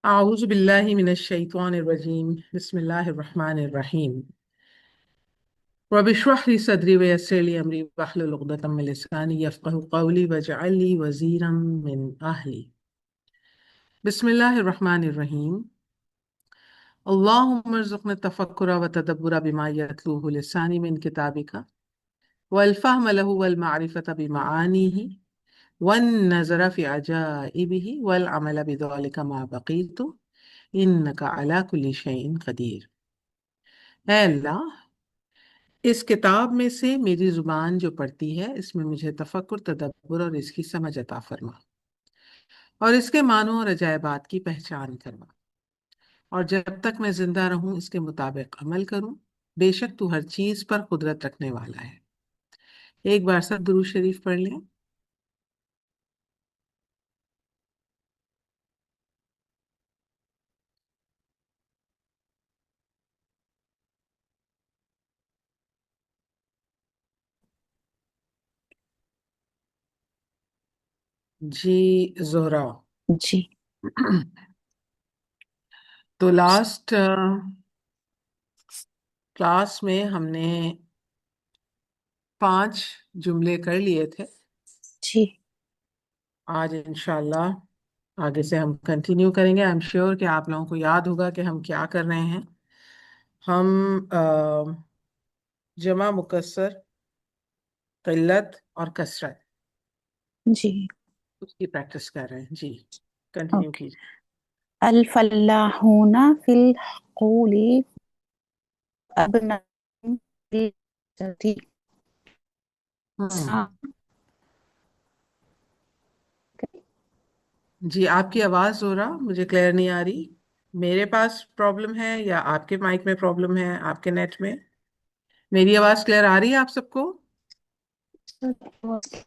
أعوذ بالله من الشيطان الرجيم بسم الله الرحمن الرحيم رب اشرح لي صدري ويسر لي أمري واحلل عقدة من لساني يفقهوا قولي واجعل لي وزيرا من أهلي بسم الله الرحمن الرحيم اللهم ارزقنا التفكر والتدبر بما يتلوه لساني من كتابك والفهم له والمعرفة بمعانيه والنظر في عجائبه والعمل بذلك ما بقيت إنك على كل شيء قدير اے اللہ، اس کتاب میں سے میری زبان جو پڑھتی ہے اس میں مجھے تفکر، تدبر اور اس کی سمجھ عطا فرما، اور اس کے معنوں اور عجائبات کی پہچان کروا، اور جب تک میں زندہ رہوں اس کے مطابق عمل کروں۔ بے شک تو ہر چیز پر قدرت رکھنے والا ہے۔ ایک بار سب درود شریف پڑھ لیں۔ جی زہرا، جی تو لاسٹ کلاس میں ہم نے 5 جملے کر لیے تھے۔ جی آج انشاءاللہ آگے سے ہم کنٹینیو کریں گے۔ آئی ایم شیور کہ آپ لوگوں کو یاد ہوگا کہ ہم کیا کر رہے ہیں۔ ہم جمع مکسر، قلت اور کثرت، جی اس کی پریکٹس کر رہے ہیں۔ جی کنٹینیو اوکے. کیجیے۔ الفلاحون فی الحقول ابناء الجدی. ہم جی آپ کی آواز ہو رہا مجھے کلیئر نہیں آ رہی۔ میرے پاس پرابلم ہے یا آپ کے مائک میں پرابلم ہے، آپ کے نیٹ میں؟ میری آواز کلیئر آ رہی ہے آپ سب کو؟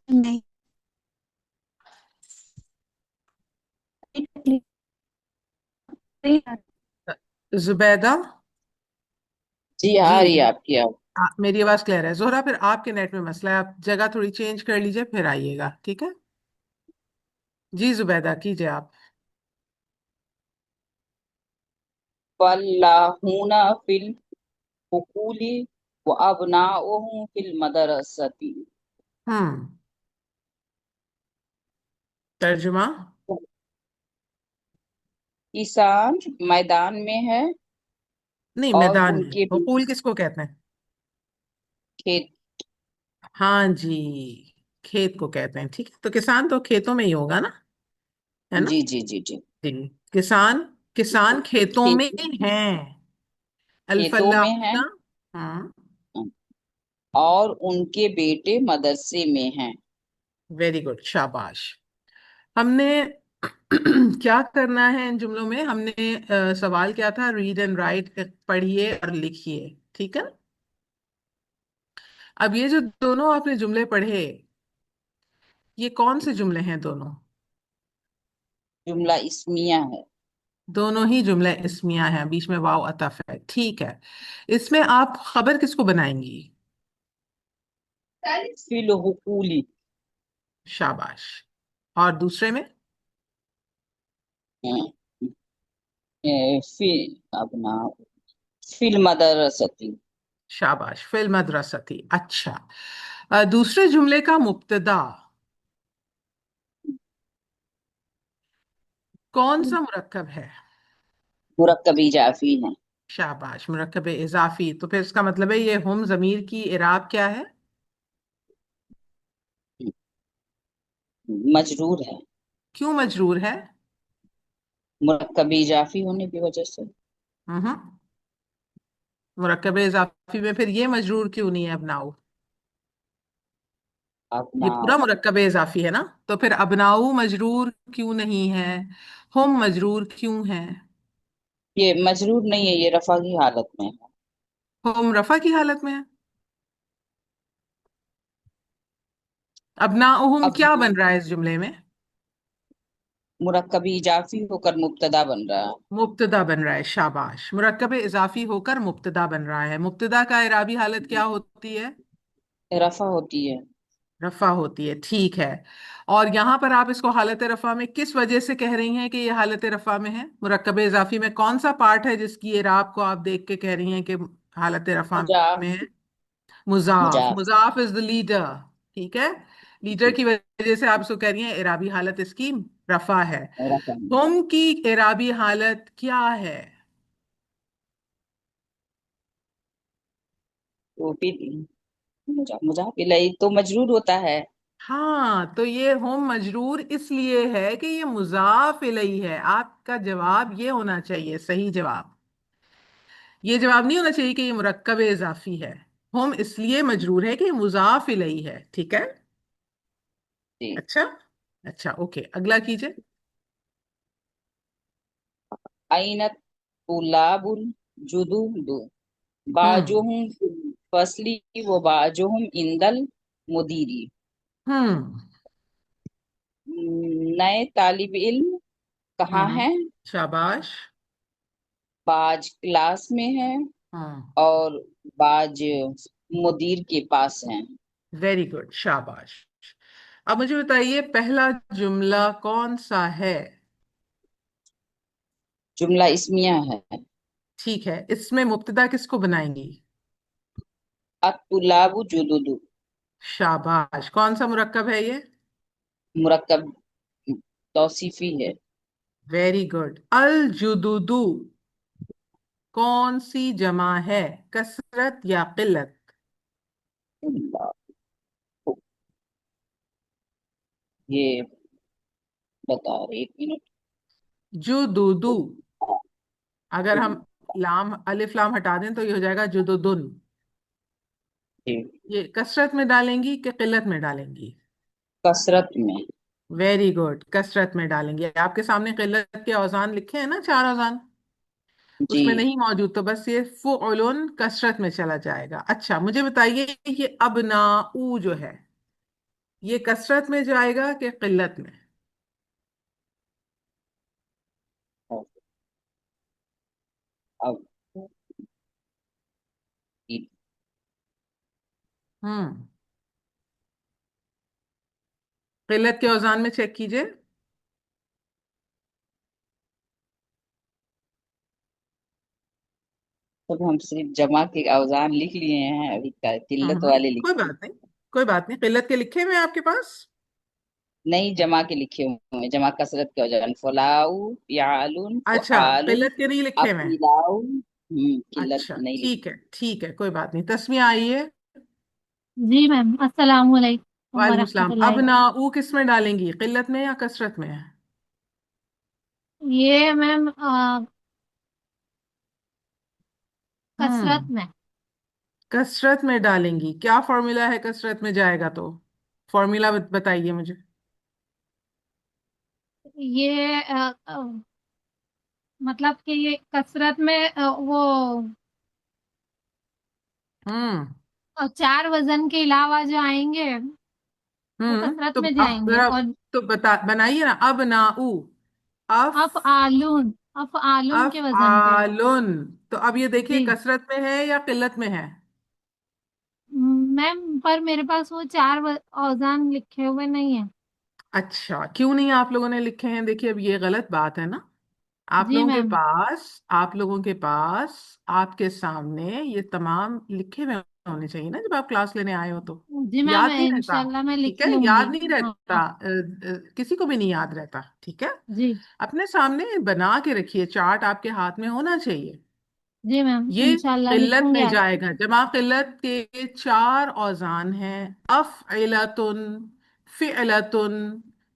نہیں. زبیدہ؟ جی جی آ رہی ہے آپ کی آواز. میری آواز کلیئر ہے۔ زہرا پھر آپ کے نیٹ میں مسئلہ ہے، آپ جگہ تھوڑی چینج کر لیجئے پھر آئیے گا، ٹھیک ہے؟ جی زبیدہ کیجئے آپ۔ فلاحون فی الحقول وابناؤہم فی المدرسۃ. ہم ترجمہ؟ کسان میدان میں ہے نہیں، اور میدان ان میں کے حقول کس کو کہتے ہیں؟ کھیت. ہاں جی، کھیت کو کہتے ہیں، ٹھیک ہے۔ تو کسان تو کھیتوں میں ہی ہوگا نا، ہے نا؟ جی جی جی جی جی کسان کھیتوں میں ہیں۔ کھیتوں میں ہیں الفلاحون، ہاں اور ان کے بیٹے مدرسے میں ہیں. ویری گڈ، شاباش۔ ہم نے کیا کرنا ہے ان جملوں میں؟ ہم نے سوال کیا تھا، ریڈ اینڈ رائٹ، پڑھیے اور لکھیے، ٹھیک ہے۔ اب یہ جو دونوں آپ نے جملے پڑھے، یہ کون سے جملے ہیں دونوں؟ جملہ اسمیہ ہے. دونوں ہی جملے اسمیہ ہیں، بیچ میں واو عطف ہے، ٹھیک ہے۔ اس میں آپ خبر کس کو بنائیں گی؟ فی الحقول. شاباش۔ اور دوسرے میں؟ فی ابنا فی المدرسۃ. شاباش، فی المدرستی، اچھا۔ دوسرے جملے کا مبتدا کون سا مرکب ہے؟ مرکب اضافی ہے. شاباش، مرکب اضافی۔ تو پھر اس کا مطلب ہے یہ ہم ضمیر کی اعراب کیا ہے؟ مجرور ہے، کیوں مجرور ہے؟ مرکب اضافی ہونے کی وجہ سے. ہوں مرکب اضافی میں پھر یہ مجرور کیوں نہیں ہے ابناؤ؟ یہ اپنا پورا مرکب اضافی ہے نا، تو پھر ابناؤ مجرور کیوں نہیں ہے؟ ہم مجرور کیوں ہے؟ یہ مجرور نہیں ہے، یہ رفع کی حالت میں ہے. ہم رفع کی حالت میں ہے۔ ابناؤہم اب کیا بن رہا ہے اس جملے میں؟ مرکب اضافی ہو کر مبتدا بن رہا مبتدا بن رہا ہے، شاباش۔ مرکب اضافی ہو کر مبتدا بن رہا ہے۔ مبتدا کا اعرابی حالت کیا ہوتی ہے؟ ہے، رفع ہوتی ہے. रफा होती है, ठीक है। और यहाँ पर आप इसको हालत रफा में किस वजह से कह रही हैं कि ये हालत रफा में है? मुरक्कब इजाफी में कौन सा पार्ट है जिसकी एराब को आप देख के कह रही हैं कि हालत रफा मुजाफ। में है? मुजाफ, मुजाफ। मुजाफ इज द लीडर। ठीक है, लीडर जी। की वजह से आप इसको कह रही हैं एराबी हालत इसकी रफा है। रकम। हम की एराबी हालत क्या है? तो फिर मुजाफ, मुजाफ इलैहि तो मजरूर होता है। हाँ, तो ये हम मजरूर इसलिए है कि ये मुजाफ इलैहि है। आपका जवाब ये होना चाहिए, सही जवाब। ये जवाब नहीं होना चाहिए कि ये मुरक्कब इजाफी है। हम इसलिए मजरूर है कि ये मुजाफ इलैहि है, ठीक है। जी। अच्छा, अच्छा, ओके, अगला कीजिए। अइन तुलाबुल जुदूदु हम्म, बाजुहुम फिल फसली व बाजुहुम इंदल मुदीरी। हम्म, नए तालिब इल्म कहाँ हम्म, हैं? शाबाश। बाज क्लास में है हाँ, और बाज मुदीर के पास हैं। वेरी गुड, शाबाश। अब मुझे बताइए पहला जुमला कौन सा है? जुमला इस्मिया है। ठीक है, इसमें मुब्तदा किसको बनाएंगी? अतुलाबु जुदुदु। शाबाश, कौन सा मुरक्कब है ये? मुरक्कब तौसीफी है। Very good. अल जुदुदु कौन सी जमा है, कसरत या किल्लत? ये बता रहे, एक मिनट। जुदुदु, अगर हम लाम अलिफ लाम हटा दें तो ये हो जाएगा जुदुदुन। जी। ये कसरत में डालेंगी कि किल्लत में डालेंगी? कसरत में। वेरी गुड, कसरत में डालेंगे। आपके सामने किल्लत के औजान लिखे हैं ना, चार औजान, जी। उसमें नहीं मौजूद तो बस ये फुअलुन कसरत में चला जाएगा। अच्छा, मुझे बताइए ये अबनाऊ जो है, ये कसरत में जाएगा कि किल्लत में? अब हम्म, किल्लत के औजान में चेक कीजिए। तो हम सिर्फ जमा के औजान लिख लिए हैं, अभी किल्लत वाले कोई लिखे। बात नहीं, कोई बात नहीं, किल्लत के लिखे हुए हैं आपके पास? नहीं, जमा के लिखे हुए हैं, जमा कसरत के औजान फलाऊ यालुन अच्छा, फआलुन किल्लत के नहीं लिखे हुए हैं। अफिलाऊ। किल्लत अच्छा, नहीं लिखे। ठीक है, ठीक है, कोई बात नहीं। तस्मीया आई है। जी मैम, अस्सलाम वालेकुम वालेकुम सलाम। अब वरहमतुल्लाहि। ना ऊ किस में डालेंगी, किल्लत में या कसरत में? ये मैम कसरत हम्म, में। कसरत में डालेंगी। क्या फॉर्मूला है कसरत में जाएगा तो? फॉर्मूला बताइए मुझे। ये मतलब कि ये कसरत में वो हम्म, चार वजन के अलावा जो आएंगे वो कसरत तो में अब जाएंगे। जरा और तो बता बनाइए ना। अब ना ऊ, अफ, अफ आलून, अफ आलून अफ के वजन पे। आलुन। तो अब ये देखिए जी कसरत में है या किल्लत में है? मैम, पर मेरे पास वो चार औजान लिखे हुए नहीं है। अच्छा, क्यों नहीं आप लोगों ने लिखे हैं? देखिए अब ये गलत बात है ना। जी मैम। आप लोगों के पास आपके सामने ये तमाम लिखे हुए होने चाहिए ना, जब आप क्लास लेने आए हो तो। जी मैम, याद नहीं रहता। इंशाल्लाह मैं ठीक लिख है, लूंगी। याद नहीं हाँ रहता, हाँ। किसी को भी नहीं याद रहता, ठीक है। जी अपने सामने बना के रखिए, चार्ट आपके हाथ में होना चाहिए। जी मैम, ये इंशाल्लाह किल्लत लिखूंगी में आज। जाएगा। जमा किल्लत के चार औजान हैं। अफ़इलतुन, फ़िअलतुन,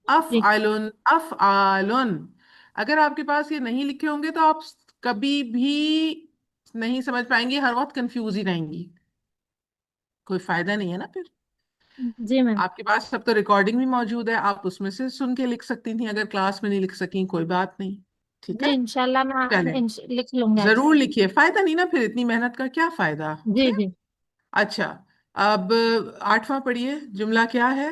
जी अफ़अलुन, अफ़आलुन। अगर आपके पास ये नहीं लिखे होंगे तो आप कभी भी नहीं समझ पाएंगी, हर वक्त कंफ्यूज ही रहेंगी। कोई फायदा नहीं है ना फिर। जी मैम। आपके पास सब तो रिकॉर्डिंग भी मौजूद है, आप उसमें से सुन के लिख सकती थी। अगर क्लास में नहीं लिख सकी कोई बात नहीं, ठीक जी है। इंशाल्लाह मैं चलें, लिख लूंगी आज। जरूर लिखिए, फायदा नहीं ना फिर, इतनी मेहनत का क्या फायदा। जी ओके। जी। अच्छा, अब आठवां पढ़िए, जुमला क्या है?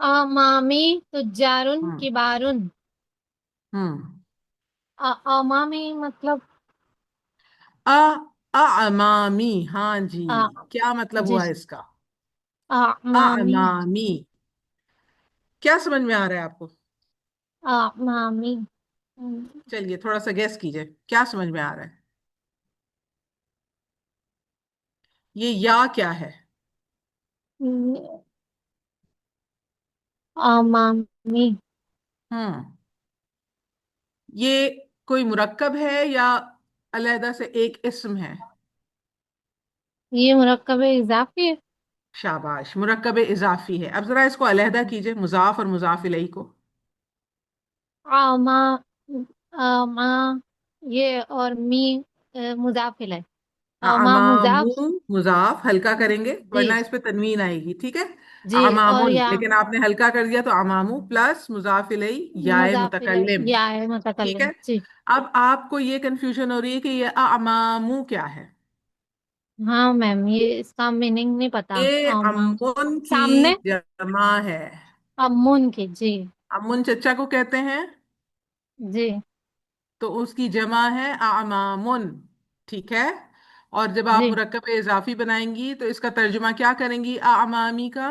अमामी तुजारुन हम्म, किबारुन। हम्म, अमामी मतलब अ अमामी, हाँ जी। आ, क्या मतलब जी हुआ इसका? अमामी। अमामी। क्या समझ में आ रहा है आपको? अमामी। चलिए थोड़ा सा गैस कीजिए, क्या समझ में आ रहा है? ये या क्या है? अमामी। हम्म। ये कोई मुरक्कब है या अलहदा से एक इस्म है? ये मुरक्कब इजाफी है। शाबाश, मुरक्कब इजाफी है। अब जरा इसको अलहदा कीजिए, मुजाफ और मुजाफ इलैहि को। आमा। आमा। ये और मी मुजाफ इलैह। आमा अमामू, मुजाफ। मुजाफ हल्का करेंगे वरना जी। इस पे तनवीन आएगी, ठीक है। जी और अमामुन, या लेकिन आपने हल्का कर दिया तो अमामू प्लस मुजाफ इलैहि याए मुजाफ इलैह मुतकल्लिम। या है ठीक मुतकल्लिम है। जी। अब आपको ये कंफ्यूजन हो रही है कि ये अमामू क्या है। हाँ मैम, ये इसका मीनिंग नहीं पता। ये आमा। अम्मुन की सामने। जमा है। अम्मुन की जी। अम्मुन चचा को कहते हैं, जी। तो उसकी जमा है अमामुन। ठीक है। और जब आप जी। मुरक्कब इजाफी बनाएंगी तो इसका तर्जुमा क्या करेंगी अमामी का?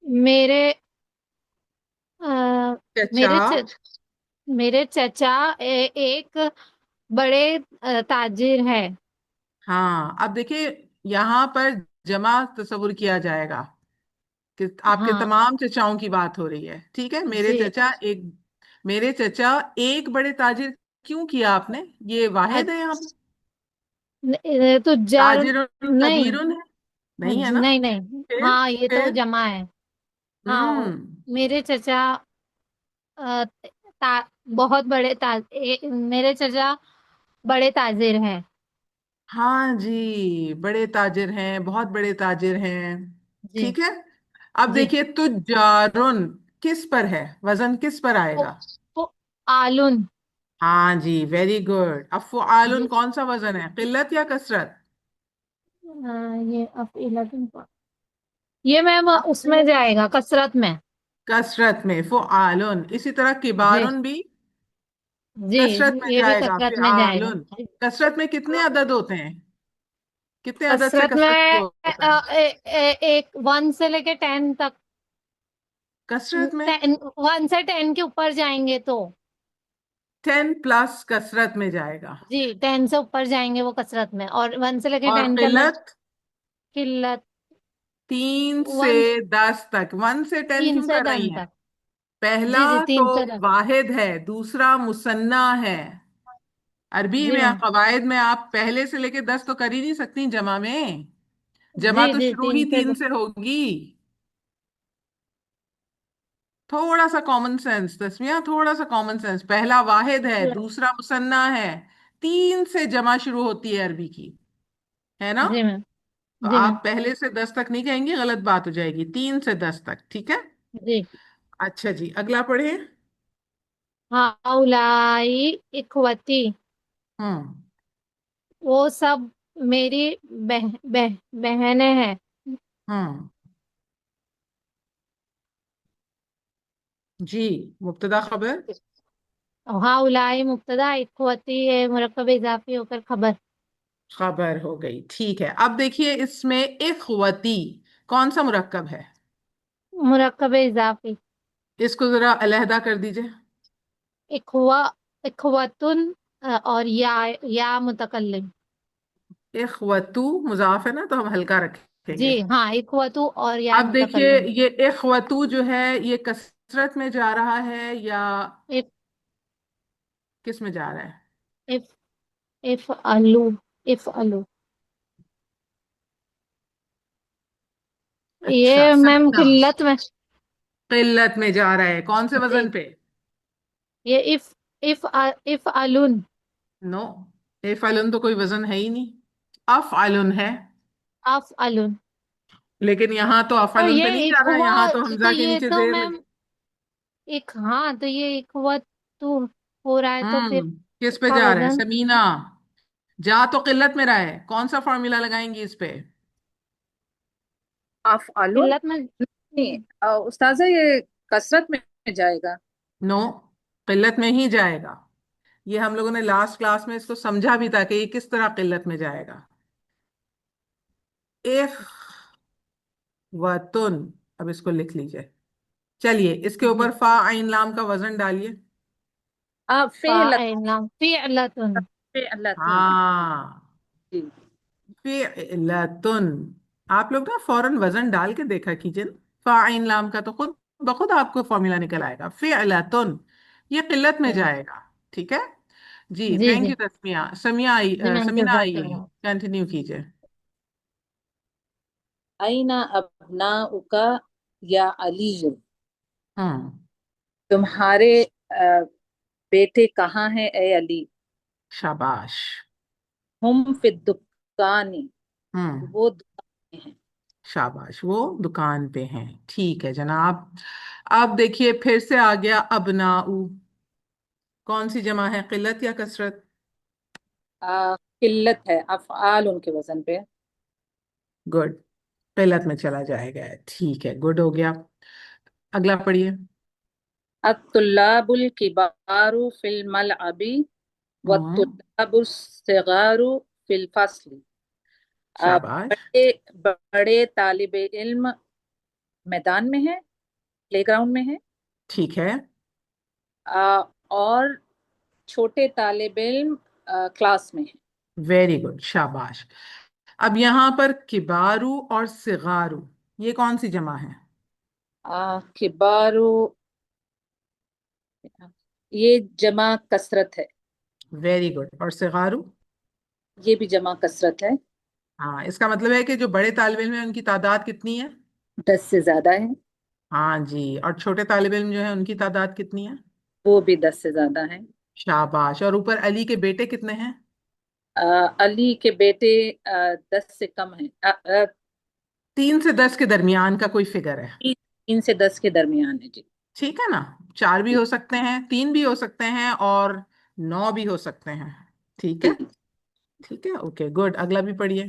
मेरे आ, चचा। मेरे मेरे चचा एक बड़े ताजिर है। हाँ, अब देखिए यहाँ पर जमा तस्वुर किया जाएगा कि आपके हाँ तमाम चचाओं की बात हो रही है। ठीक है, मेरे जी। चचा एक, मेरे चचा एक बड़े ताजिर। क्यों किया आपने? ये वाहिद है यहाँ पे। तो जार। ताजिरुन नहीं। कबीरुन है, नहीं है ना? नहीं नहीं, फिर हाँ ये तो फिर जमा है। हाँ। हम्म। मेरे चचा अ, बहुत बड़े मेरे चचा बड़े ताजिर हैं। हाँ जी, बड़े ताजिर हैं, बहुत बड़े ताजिर हैं। जी। ठीक है। अब जी। देखिए तुजारुन किस पर है, वजन किस पर फो, आएगा? फो, आलून। हाँ जी, वेरी गुड। अब फुआलुन जी। कौन सा वजन है, किल्लत या कसरत? ये अब 11 ये मैम उसमें जाएगा कसरत में। कसरत में फुआलुन। इसी तरह जी। किबारुन भी जी। कसरत में ये भी जाएगा, कसरत में जाएगा। फिआलुन। कसरत में कितने अदद होते हैं? कितने अदद से कसरत में कसरत शुरू होता है? एक 1 से लेके 10 तक। कसरत में 1 से 10 के ऊपर जाएंगे तो। 10 प्लस कसरत में जाएगा। जी 10 से ऊपर जाएंगे वो कसरत में, और 1 से लेके और 10 के अंदर किल्लत किल्लत। 3 से वन 10 तक। 1 से 10 तीन क्यों से कर रही 10 हैं? तक पहला जी जी तो 3 से 10। वाहिद है, दूसरा मुसन्ना है। अरबी जी में मैम। कवायद में आप पहले से लेके 10 तो कर ही नहीं सकती जमा में। जमा जी तो जी शुरू ही 3 से 10। 3 से होगी। थोड़ा सा कॉमन सेंस तस्मिया, थोड़ा सा कॉमन सेंस। पहला वाहिद है, दूसरा मुसन्ना है, 3 से जमा शुरू होती है अरबी की, है ना? जी मैम। तो जी मैम। आप पहले से 10 तक नहीं कहेंगे, गलत बात हो जाएगी। 3 से 10 तक, ठीक है। जी। अच्छा जी, अगला पढ़े। हाउलाई इखवती। हम्म। वो सब मेरी बहनें हैं। हम्म। जी, मुब्तदा खबर। हाउलाई मुब्तदा, इखवती है मुरक्कब इजाफी होकर खबर। खबर हो गई, ठीक है। अब देखिए इसमें इखवती कौन सा मुरक्कब है? मुरक्कब इजाफी। इसको जरा अलहदा कर दीजिए। इखवा। इखवतुन और या मुतकल्लिम। इखवतू मुजाफ है ना, तो हम हल्का रखेंगे। जी हाँ, इखवतु और या अब देखिए मुतकल्लिम। ये इखवतू जो है, ये कसरत में जा रहा है या इफ किस में जा रहा है? इफ इफ अलू। इफ अलू। अच्छा, ये मैम समीना किल्लत में। किल्लत में जा रहा है, कौन से वजन जी। पे? ये इफ अलुन। नो, इफअलन तो कोई वजन है ही नहीं। अफअलन है। अफ अलुन। लेकिन यहाँ तो और अफअलन पे ये नहीं जा रहा, इखवा। यहाँ तो तो हमजा के ये नीचे तो जेर लग। मैम एक, हाँ तो ये इखवतु हो रहा है तो फिर किस पे इसका जा रहा है वजन। समीना? जा तो किल्लत में रहा है, कौन सा फॉर्मूला लगाएंगी इस पे? अफअलुन। किल्लत में। नहीं, उस्ताजा ये कसरत में जाएगा। नो, किल्लत में ही जाएगा। ये हम लोगों ने लास्ट क्लास में इसको समझा भी था कि ये किस तरह किल्लत में जाएगा। वतुन। अब इसको लिख लीजिए। चलिए इसके जी। ऊपर फा आइन लाम का वजन डालिए। फेलत फ़िअलतुन। फेलतुन। हाँ, जी। फिअलतुन। आप लोग ना फौरन वजन डाल के देखा कीजिए ना, फाइन लाम का तो खुद बखुद आपको फॉर्मूला निकल आएगा। फिअलतुन ये किल्लत में हम्म, जाएगा। ठीक है जी, जी थैंक जी यू तस्मिया। समिया आई, जी, मैं समीना इंतजार कर आइए, रहा हूँ। कंटिन्यू कीजिए। अईना अबनाउका या अली, हम्म। तुम्हारे बेटे कहाँ हैं ए अली। शाबाश। हम फिद दुकानी, हम्म। वो दुकान में हैं। शाबाश, वो दुकान पे हैं। ठीक है जनाब। अब देखिए फिर से आ गया अबनाऊ। कौन सी जमा है, किल्लत या कसरत? किल्लत है, अफ़आल उनके वजन पे। गुड, किल्लत में चला जाएगा। ठीक है, गुड हो गया। अगला पढ़िए। अत्तुल्लाबुल किबारु फिल मलअबी हम्म। वत्तुल्लाबुस सिगारु फिल फस्ल। शाबाश। बड़े बड़े तालिबे इल्म मैदान में है, प्लेग्राउंड में है। ठीक है। और छोटे तालिबे इल्म क्लास में है। वेरी गुड, शाबाश। अब यहाँ पर किबारू और सिगारू, ये कौन सी जमा है? किबारु, ये जमा कसरत है। Very good. और सिगारू? ये भी जमा कसरत है। हाँ, इसका मतलब है कि जो बड़े तालिब इल्म है उनकी तादाद कितनी है? 10 से ज्यादा है। हाँ जी। और छोटे तालिब इल्म जो है उनकी तादाद कितनी है? वो भी 10 से ज्यादा है। शाबाश। और ऊपर अली के बेटे कितने हैं? अली के बेटे 10 से कम है। 3 से 10 के दरमियान का कोई फिगर है। 3 से 10 के दरमियान है जी। ठीक है ना? 4 भी हो सकते हैं, 3 भी हो सकते हैं, और 9 भी हो सकते हैं। ठीक है। जी। ठीक है, ओके गुड। अगला भी पढ़िए।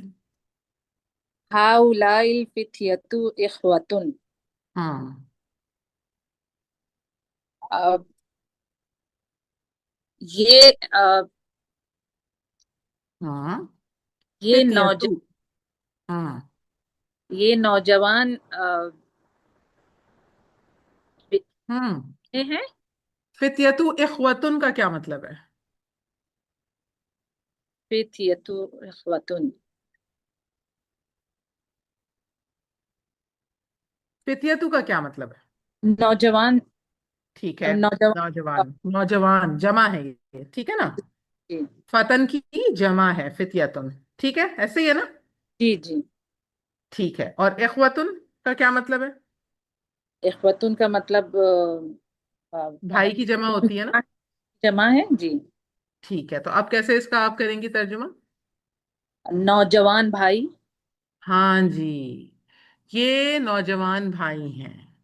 हाउलाइल फित्यतु इख्वतुन। हम्म। अब ये हम्म। ये नौज फितियतु। हम्म। ये नौजवान हम्म। हैं। फितियतु इख्वतुन का क्या मतलब है? फित्यतु इख्वतुन। फितियतु का क्या मतलब है? नौजवान। ठीक है। नौजवान। नौजवान, नौजवान जमा है ये, ठीक है ना? जी फतन की जमा है फितियतुन। ठीक है, ऐसे ही है ना? जी जी। ठीक है। और इख्वतुन का क्या मतलब है? इख्वतुन का मतलब भाई की जमा होती है ना? जमा है जी। ठीक है, तो अब कैसे इसका आप करेंगी तर्जुमा? नौजवान भाई। हाँ जी, ये नौजवान भाई हैं।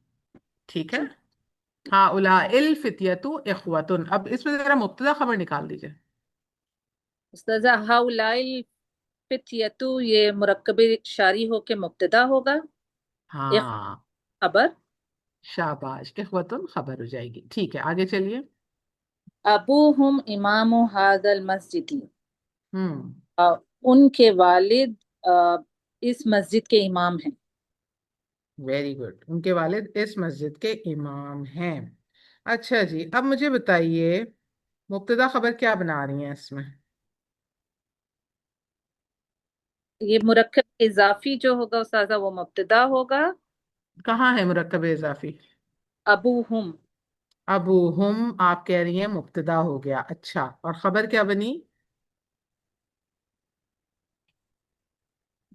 ठीक है। जी। हाँ, उलाइल फितियतु इख्वतुन। अब इसमें जरा मुब्तदा खबर निकाल दीजिए। उस्ताजा हाउलाइल फित्यतु, ये मुरक्कबे शारी होके मुब्तदा होगा। एक हाँ, खबर। शाबाश, इख्वतुन खबर हो जाएगी। ठीक है, आगे चलिए। अबूहुम इमामु हादल मस्जिदी। हम्म। अ, उनके वालिद इस मस्जिद के इमाम हैं। वेरी गुड, उनके वालिद इस मस्जिद के इमाम हैं। अच्छा जी, अब मुझे बताइए मुब्तदा खबर क्या बना रही हैं इसमें? ये मुरक्कब इजाफी जो होगा उस्ताजा वो मुब्तदा होगा। कहाँ है मुरक्कब इजाफी? अबूहुम। अबू हम, आप कह रही हैं मुब्तदा हो गया। अच्छा, और खबर क्या बनी?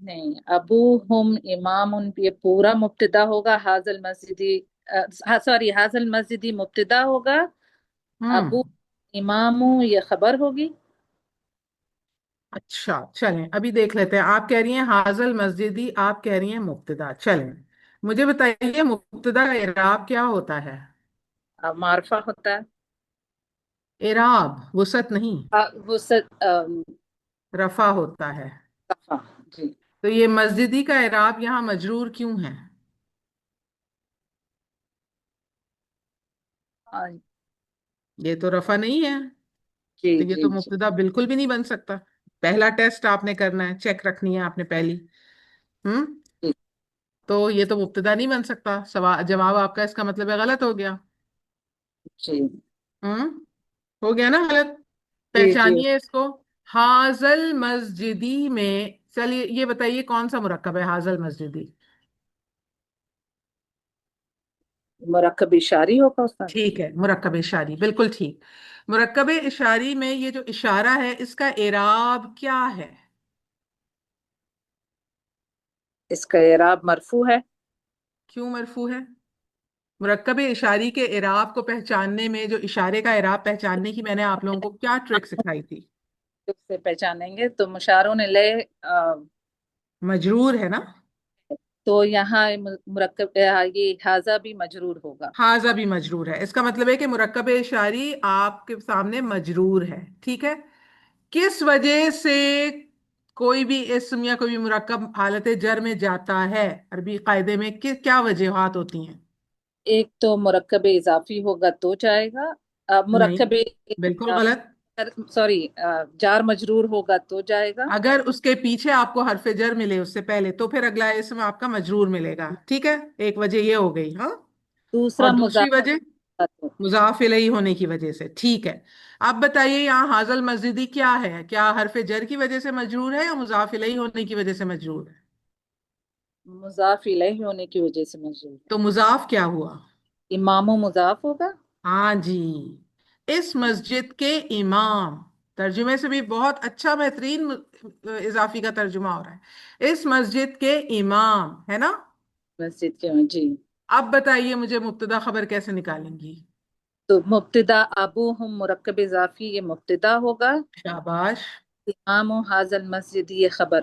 नहीं, अबूहुम इमाम, ये पूरा मुब्तदा होगा। हाजल मस्जिदी, सॉरी, हाजल मस्जिदी मुब्तदा होगा। हम्म। अबू इमामु ये खबर होगी। अच्छा, चलें अभी देख लेते हैं। आप कह रही हैं हाजल मस्जिदी, आप कह रही हैं मुब्तदा। चलें, मुझे बताइए मुब्तदा का इराब क्या होता है? मारफा होता है। इराब वसत नहीं, वो रफा होता है। सफा। जी। तो ये मस्जिदी का इराब यहाँ मजरूर क्यों है? आ, ये तो रफा नहीं है, जी तो ये जी तो जी मुब्तदा बिल्कुल भी नहीं बन सकता। पहला टेस्ट आपने करना है, चेक रखनी है आपने पहली। हम्म। जी। تو یہ تو مبتدا نہیں بن سکتا، سوال جواب آپ کا اس کا مطلب ہے غلط ہو گیا۔ جی ہوں، ہو گیا نا غلط؟ جی جی، پہچانیے اس کو۔ حاضل مسجدی میں، چلیے یہ بتائیے کون سا مرکب ہے حاضل مسجدی؟ مرکب اشاری ہوگا استاد۔ ٹھیک ہے، مرکب اشاری، بالکل ٹھیک۔ مرکب اشاری میں یہ جو اشارہ ہے اس کا اعراب کیا ہے؟ اس کا اعراب مرفوع ہے۔ کیوں مرفوع ہے؟ مرکب اشاری کے اعراب کو پہچاننے میں، جو اشارے کا اعراب پہچاننے کی میں نے آپ لوگوں کو کیا ٹرک سکھائی تھی؟ اس سے پہچانیں گے تو مشارون لے مجرور ہے نا؟ تو یہاں مرکب یہ حاضہ بھی مجرور ہوگا۔ حاضہ بھی مجرور ہے، اس کا مطلب ہے کہ مرکب اشاری آپ کے سامنے مجرور ہے، ٹھیک ہے؟ کس وجہ سے کوئی بھی اسم یا کوئی بھی مرکب حالت جر میں جاتا ہے عربی قاعدے میں، کیا وجوہات ہوتی ہیں؟ ایک تو مرکب اضافی ہوگا تو جائے گا، نہیں، مرکب بالکل غلط۔ سوری جار مجرور ہوگا تو جائے گا۔ اگر اس کے پیچھے آپ کو حرف جر ملے اس سے پہلے تو پھر اگلا اسم آپ کا مجرور ملے گا، ٹھیک ہے؟ ایک وجہ یہ ہو گئی، ہاں۔ اور دوسرا دوسری مضاف وجہ مضاف الیہ ہونے کی وجہ سے، ٹھیک ہے۔ اب بتائیے یہاں حاضل مسجدی کیا ہے؟ کیا حرف جر کی وجہ سے مجرور ہے یا مضاف الیہ ہونے کی وجہ سے مجرور ہے؟ مضاف الیہ ہونے کی وجہ سے مجرور ہے۔ تو مضاف کیا ہوا؟ امام و مضاف ہوگا۔ ہاں جی، اس مسجد کے امام، ترجمے سے بھی بہت اچھا بہترین اضافی کا ترجمہ ہو رہا ہے، اس مسجد کے امام، ہے نا؟ مسجد کے جی۔ اب بتائیے مجھے مبتدا خبر کیسے نکالیں گی؟ تو مبتدا ابوہم مرکب اضافی یہ مبتدا ہوگا، شاباش، امام و حاضل مسجد یہ خبر۔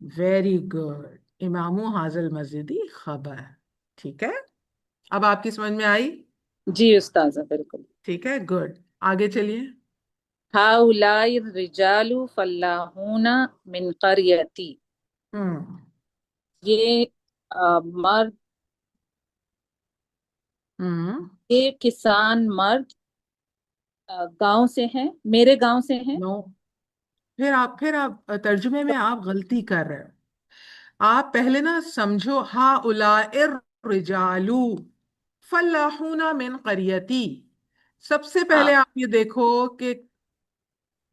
ویری گڈ، امام حاضل مسجدی خبر، ٹھیک ہے؟ اب آپ کی سمجھ میں آئی؟ جی استاذہ بالکل۔ ٹھیک ہے، گڈ، آگے چلیے۔ ہؤلاء الرجال فلاحون من قریتی، ہوں یہ مرد، ہوں یہ کسان مرد گاؤں سے ہیں، میرے گاؤں سے ہیں۔ نو، پھر آپ ترجمے میں آپ غلطی کر رہے ہو۔ آپ پہلے نا سمجھو، ہا اولائے الرجالو فلاحون من قریتی، سب سے ہاں پہلے آپ یہ دیکھو کہ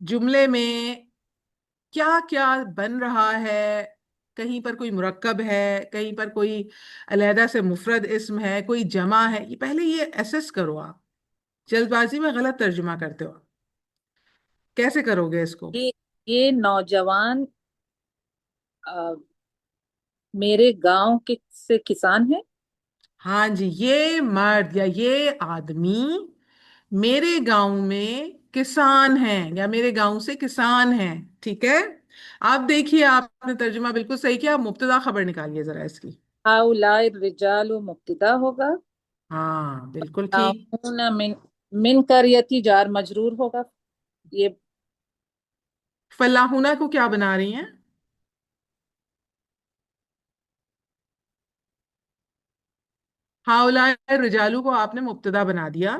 جملے میں کیا کیا بن رہا ہے، کہیں پر کوئی مرکب ہے، کہیں پر کوئی علیحدہ سے مفرد اسم ہے، کوئی جمع ہے، یہ پہلے یہ ایسس کرو آپ، جلد بازی میں غلط ترجمہ کرتے ہو، کیسے کرو گے اس کو؟ یہ نوجوان میرے گاؤں کے سے کسان ہیں۔ ہاں جی، یہ مرد یا یہ آدمی میرے گاؤں میں کسان ہیں یا میرے گاؤں سے کسان ہیں، ٹھیک ہے؟ آپ دیکھیے، آپ نے ترجمہ بالکل صحیح کیا، آپ مبتدا خبر نکالیے ذرا اس کی۔ ہؤلاء الرجال مبتدا ہوگا، ہاں بالکل ٹھیک۔ فلاحون من قریتی جار مجرور ہوگا۔ یہ فلاحونہ کو کیا بنا رہی ہیں؟ ہاؤلائے الرجالو کو آپ نے مبتدا بنا دیا،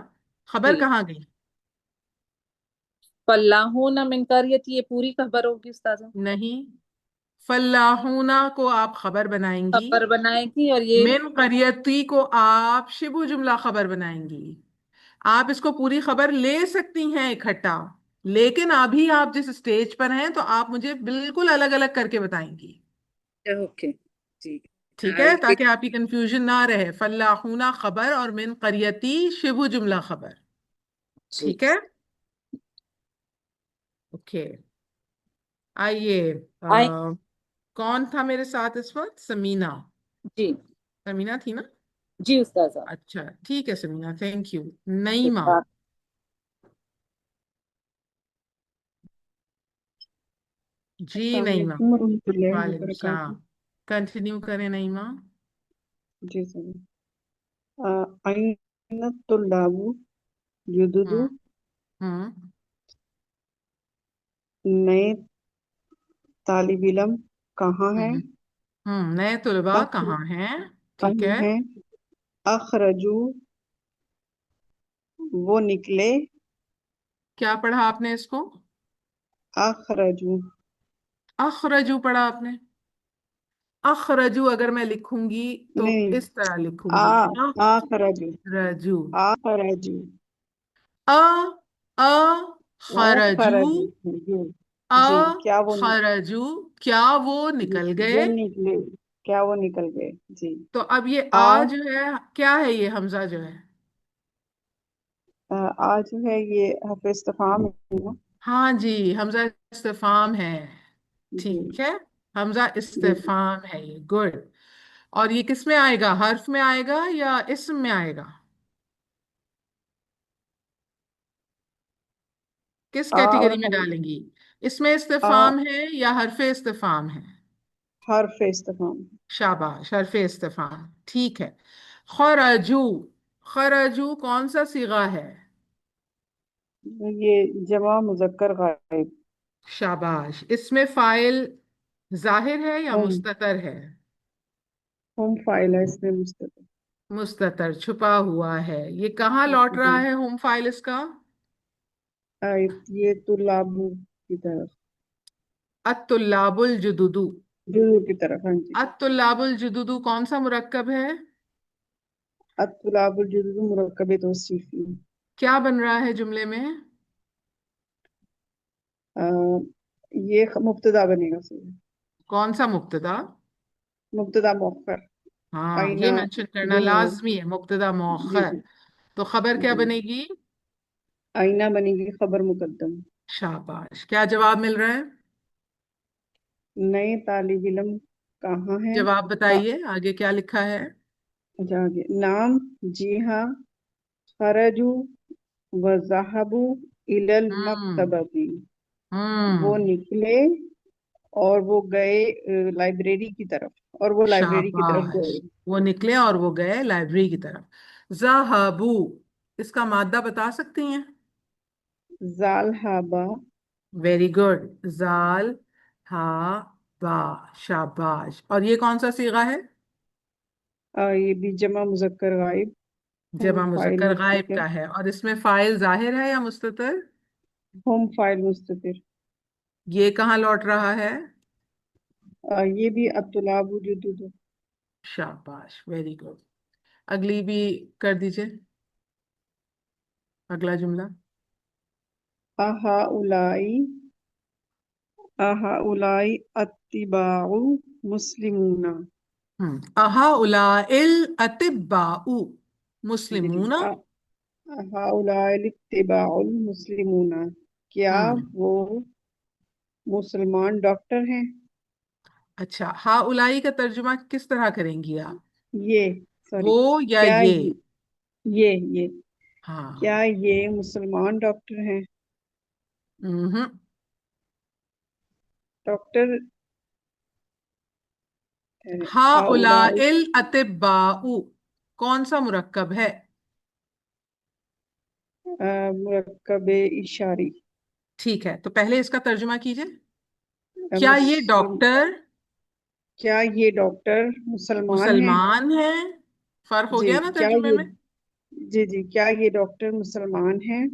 خبر جی، کہاں گئی؟ فلاحون من قریتی یہ پوری خبر ہوگی استاذہ، نہیں، فلاحونہ کو آپ خبر بنائیں گی، خبر بنائے گی، اور یہ من قریتی کو آپ شبہ جملہ خبر بنائیں گی۔ آپ اس کو پوری خبر لے سکتی ہیں اکٹھا، لیکن ابھی آپ جس اسٹیج پر ہیں تو آپ مجھے بالکل الگ الگ کر کے بتائیں گی، اوکے جی۔ ٹھیک ہے؟ تاکہ آپ کی کنفیوژن نہ رہے، فلاحونہ خبر اور من قریتی شبہ جملہ خبر، جی ٹھیک ہے؟ اوکے، آئیے، آئے کون تھا میرے ساتھ اس وقت؟ سمینہ، جی سمینہ تھی نا؟ جی استاذہ۔ اچھا ٹھیک ہے سمینہ، تھینک یو۔ نعیمہ، جی السلام نعیمہ، علیکم ورحمۃ اللہ وعلیکم وبرکاتہ۔ السلام، کنٹینیو کریں نعیمہ۔ جی سر، أين الطلاب جدد؟ ہوں ہوں نئے طالب علم کہاں ہیں؟ نئے طلباء أخ کہاں ہیں؟ ٹھیک کہیں ہے، ہیں؟ أخرجوا وہ نکلے، کیا پڑھا آپ نے اس کو؟ أخرجوا اخرجو پڑھا آپ نے، अखरजू अगर मैं लिखूंगी तो नहीं, इस तरह आ लिखूंगी, आखरजू अखरजू। आखरजू अ अ खरजू, आखरजू जी। जी, क्या वो अखरजू, क्या वो निकल जो गए। निकले, क्या वो निकल गए। जी। तो अब ये आ आ जो है, क्या है ये हमजा जो है? आ जो है ये हर्फ इस्तिफाम है ना। हाँ जी, हमजा इस्तिफाम है। जी ठीक है, हमजा जी। इस्तिफाम है ये, गुड। और ये किस में आएगा, हर्फ में आएगा या इस्म में आएगा? किस आ और कैटेगरी में हम डालेंगी? इसमें आ इस्तिफाम है या हरफे इस्तिफाम है? हर्फ इस्तिफाम। शाबाश, हरफे इस्तिफाम, ठीक है। खरजू, खरजू कौन सा सीगा है? ये जमा मुजक्कर गायब। शाबाश, इसमें फाइल जाहिर है या हम मुस्ततर है? हम फाइल है इसमें मुस्ततर। मुस्ततर, छुपा हुआ है। ये कहाँ लौट जी। रहा है होम फाइल इसका? आ, ये तुल्लाबू की तरफ, अत्तुल्लाबुल जुदुदु। जुजू की तरफ। हाँ जी। अत्तुल्लाबुल जुदुदु कौन सा मुरक्कब है? अतुलाबुल जुजू मुरक्कब तौसीफी। क्या बन रहा है जुमले में? आ, ये मुब्तदा बनेगा सर। कौन सा मुब्तदा? मुब्तदा मुअख्खर। हाँ, ये आईना मेंशन करना गुम हो। लाजमी है, मुब्तदा जी मौखर। जी तो खबर क्या जी। बनेगी? आईना बनेगी खबर मुकद्दम। शाबाश, क्या जवाब मिल रहा है? नए तालिब इल्म कहाँ है। जवाब का बताइए, आगे क्या लिखा है? जागे नाम। जी हाँ। खरजू व ज़हबू इलल हम्म मकतबती। वो हम्म निकले और वो गए लाइब्रेरी की तरफ, और वो लाइब्रेरी की तरफ शाबाश, गए। वो निकले और वो गए लाइब्रेरी की तरफ। ज़हबू, इसका मादा बता सकती हैं? जाल हाबा। वेरी गुड, जाल हा बा, शाबाश। और ये कौन सा सीगा है? ये भी जमा मुजक्कर गायब। हम जमा फाइल मुज़क्कर गायब मुस्ततिर। का है, और इसमें फाइल जाहिर है या मुस्ततर? हम फाइल मुस्ततिर। ये कहाँ लौट रहा है? ये भी अतुलाब वजूद। शाबाश, वेरी गुड। अगली भी कर दीजिए, अगला जुमला। आहा उलाई आहा उलाई अत्तिबाउ मुस्लिमूना। अहा उलाइल अतिब्बाउ जी जी। मुस्लिमूना। आहा उलाई इत्तिबाउल मुस्लिमूना। क्या हम्म वो मुसलमान डॉक्टर हैं। अच्छा, हा उलाई का तर्जुमा किस तरह करेंगी आप? ये सॉरी। वो या क्या ये? ये हाँ। क्या ये मुसलमान डॉक्टर हैं। हम्म डॉक्टर हा हाउलाई उलाइल अतिब्बाउ कौन सा मुरक्कब है? मुरक्कब इशारी। ठीक है, तो पहले इसका तर्जुमा कीजिए। अ, क्या ये मुस्लिम डॉक्टर क्या ये डॉक्टर मुसलमान हैं। मुसलमान है? फर्क हो जी गया ना क्या तर्जुमे ये में। जी जी, क्या ये डॉक्टर मुसलमान हैं।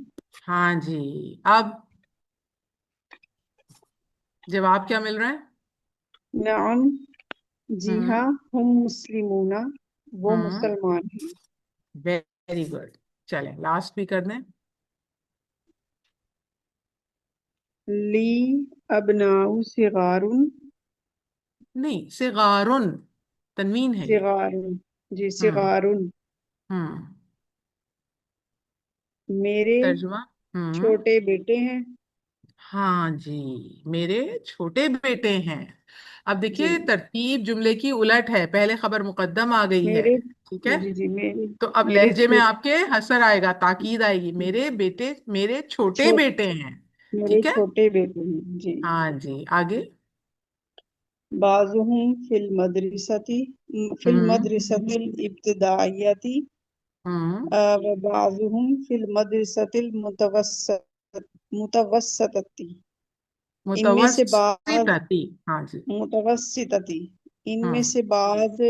हाँ जी। अब जवाब क्या मिल रहा है? नाम। जी हाँ। हम्म हम मुस्लिमूना। वो हम्म मुसलमान हैं। Very good. चलें, लास्ट भी कर दें। ली अबनाउ सिगारुन। नहीं, सिगारुन, तनवीन है ये। सिगारुन। जी हम्म सिगारुन। हम्म मेरे तर्जुमा। छोटे बेटे हैं। हाँ जी, मेरे छोटे बेटे हैं। अब जी। देखिए, तरतीब जुमले की उलट है, पहले खबर मुकद्दम आ गई है। मेरे ठीक है, जी जी मेरे तो अब मेरे लहजे में आपके हसर आएगा, ताकीद आएगी, मेरे बेटे, मेरे छोटे छो, बेटे हैं। मेरे ठीक है, छोटे बेटे हैं। जी। हाँ जी, आगे। बाज़ुहुम फिल हम्म मदरसतिल इब्तिदाइयती हम्म व बाज़ुहुम फिल मदरसतिल मुतवस्सतती। इनमें से बाज मुतवस्सितती, हाँ जी। मुतवस्सितती। इनमें हम्म से बाज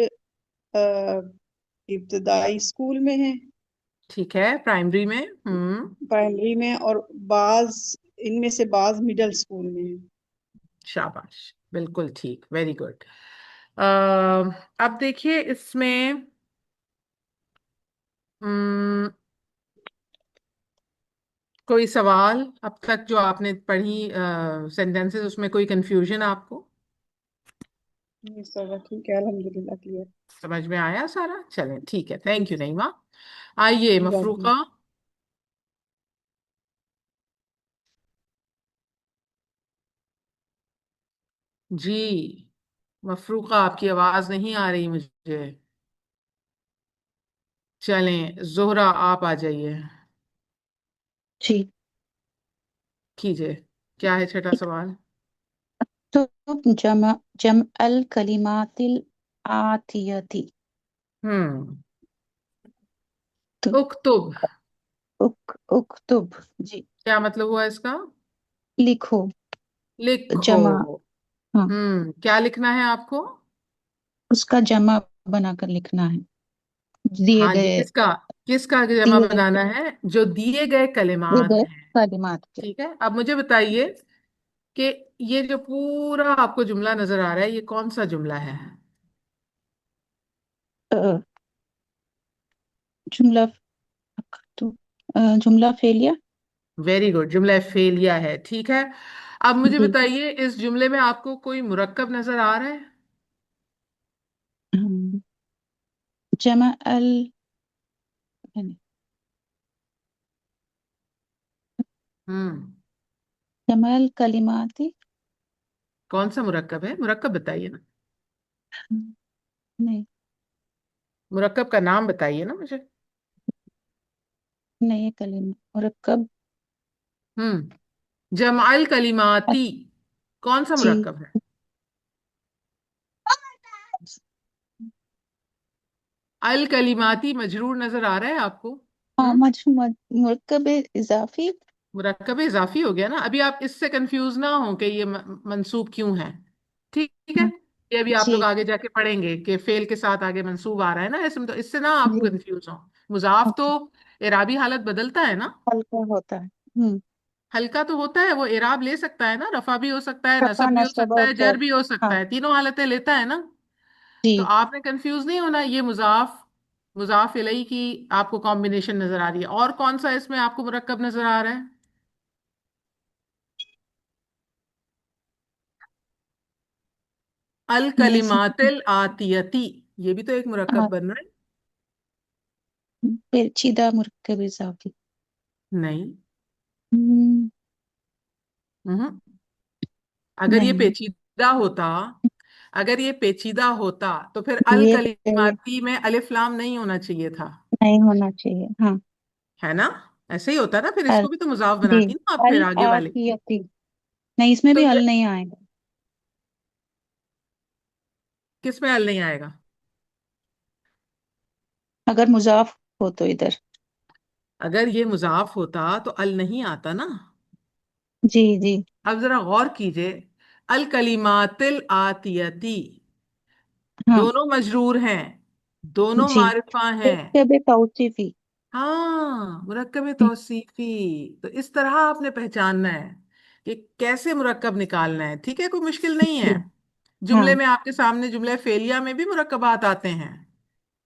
इब्तदाई स्कूल में हैं, ठीक है, प्राइमरी में। प्राइमरी में, और बाज इनमें से बाज मिडिल स्कूल में हैं। शाबाश, बिल्कुल ठीक, वेरी गुड। अब देखिए इसमें हम्म, कोई सवाल अब तक जो आपने पढ़ी सेंटेंसेस, उसमें कोई कंफ्यूजन आपको ये सब ठीक है, अल्हम्दुलिल्लाह क्लियर। समझ में आया सारा? चलें ठीक है, थैंक यू नईमा। आइए जाज़ाकल्लाह। मफरूका। जी मफरूका, आपकी आवाज नहीं आ रही मुझे। चलें जोहरा, आप आ जाइए, जी। कीजिए। क्या है छठा सवाल? तो जम अल कलिमातिल आतियति। हम्म तो उक्तुब, उक्तुब। जी। क्या मतलब हुआ इसका? लिखो। लिखो। जमा। हाँ, क्या लिखना है आपको? उसका जमा बनाकर लिखना है। दिए हाँ जी, गए किसका? किसका जमा दिए बनाना है? जो दिए गए दिए कलिमात गए हैं। कलिमात के। ठीक है, अब मुझे बताइए कि ये जो पूरा आपको जुमला नजर आ रहा है, ये कौन सा जुमला है? अ, जुमला तो जुमला फेलिया। वेरी गुड, जुमला फेलिया है। ठीक है, अब मुझे जी। बताइए इस जुमले में आपको कोई मुरक्कब नजर आ रहा है? हम्म, जमा अल हम्म जमा अल कलिमाती। कौन सा मुरक्कब है? मुरक्कब बताइए ना। नहीं, मुरक्कब का नाम बताइए ना मुझे। नहीं कलिमा मुरक्कब। जमाल कलिमाती कौन सा जी। मुरक्कब है? अल कलिमाती मजरूर नजर आ रहा है आपको? हाँ, हम्म मुरक्कब इजाफी। मुरक्कब इजाफी हो गया ना। अभी आप इससे कंफ्यूज ना हो कि ये मंसूब क्यों है। ठीक है, हाँ, ये अभी आप लोग जी। आगे जाके पढ़ेंगे कि फेल के साथ आगे मंसूब आ रहा है ना इसमें, तो इससे ना आप जी। कंफ्यूज हो। मुजाफ तो ओके। एराबी हालत बदलता है ना। हल्का होता है। हम्म। हल्का तो होता है, वो एराब ले सकता है ना, रफा भी हो सकता है, रफा नसब भी हो नस्ब सकता और है, जर जर। भी हो सकता हाँ। है, तीनों हालतें लेता है ना। तो जी। आपने कंफ्यूज नहीं होना, ये मुजाफ मुजाफ इलैही की आपको कॉम्बिनेशन नजर आ रही है। और कौन सा इसमें आपको मुरक्कब नजर आ रहा है? अल नहीं समझ। कलिमातिल आतियती, ये भी तो एक मुरक्कब हाँ, बन रहा है। पेचीदा मुरक्कब इजाफी। नहीं। हम्म, हम्म अगर ये नहीं, पेचीदा होता, अगर ये पेचीदा होता तो फिर अल ये गए कलिमाती में अलिफ लाम नहीं होना चाहिए था, नहीं होना चाहिए। हाँ। है ना? ऐसे ही होता ना, फिर अल। इसको भी तो मुजाफ जी। बनाती ना आप फिर अल आगे वाले। आतियती। नहीं, इसमें तो भी ये अल नहीं आएगा। किस में अल नहीं आएगा? अगर मुजाफ हो तो इधर। अगर ये मुजाफ होता तो अल नहीं आता ना। जी। जी। अब जरा गौर कीजिए, अल कलिमातिल आतियती, हाँ। दोनों मजरूर हैं, दोनों जी। मारिफा हैं। मुरक्कब तौसीफी। हाँ, मुरक्कब तौसीफी। तो इस तरह आपने पहचानना है कि कैसे मुरक्कब निकालना है। ठीक है, कोई मुश्किल नहीं है। जी। जुमले हाँ। में आपके सामने जुमले फेलिया में भी मुरक्कबात आते हैं,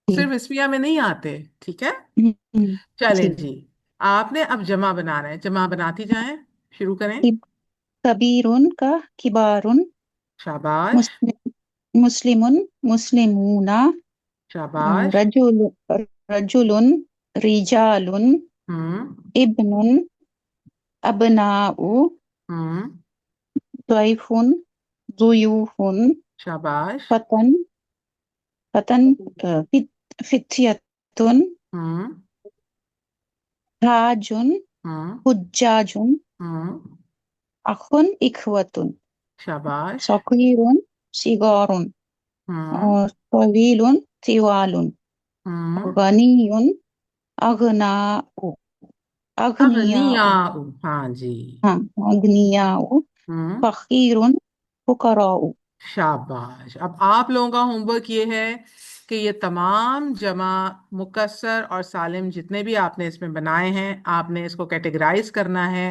जी। सिर्फ इसमिया में नहीं आते। ठीक है, जी। चलें जी। आपने अब जमा बनाना है, जमा बनाती जाएं, शुरू करें। कबीरुन का किबारुन। शाबाश। मुस्लिम मुस्लिमुन मुस्लिमूना। शाबाश। रजुल रजुलुन रिजालुन। हम्म इब्नुन अबनाउ। हम्म ضيفुन ضيوفुन। शाबाश। फतन फतन फित्यतुन। हम्म हाजुन हम्म हुज्जाजुन। हम्म अखुन इखवतुन। शाबाश। सगीरुन सिगारुन। हम्म और तवीलुन तिवालुन। हम्म गनीयुन अगनाउ। अगनियाउ। अगनियाउ, हाँ जी। हाँ, अगनियाउ। हम्म फकीरुन फुकराउ। शाबाश। अब आप लोगों का होमवर्क ये है कि ये तमाम जमा मुकस्सर और सालिम जितने भी आपने इसमें बनाए हैं, आपने इसको कैटेगराइज करना है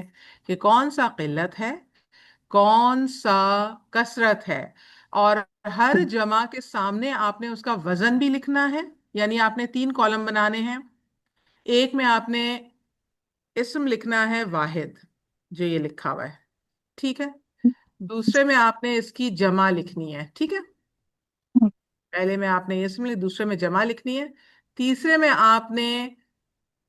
कि कौन सा किल्लत है, कौन सा कसरत है। اور ہر جمع کے سامنے آپ نے اس کا وزن بھی لکھنا ہے، یعنی آپ نے 3 کالم بنانے ہیں۔ ایک میں آپ نے اسم لکھنا ہے واحد، جو یہ لکھا ہوا ہے، ٹھیک ہے۔ دوسرے میں آپ نے اس کی جمع لکھنی ہے، ٹھیک ہے۔ پہلے میں آپ نے اسم دوسرے میں جمع لکھنی ہے، تیسرے میں آپ نے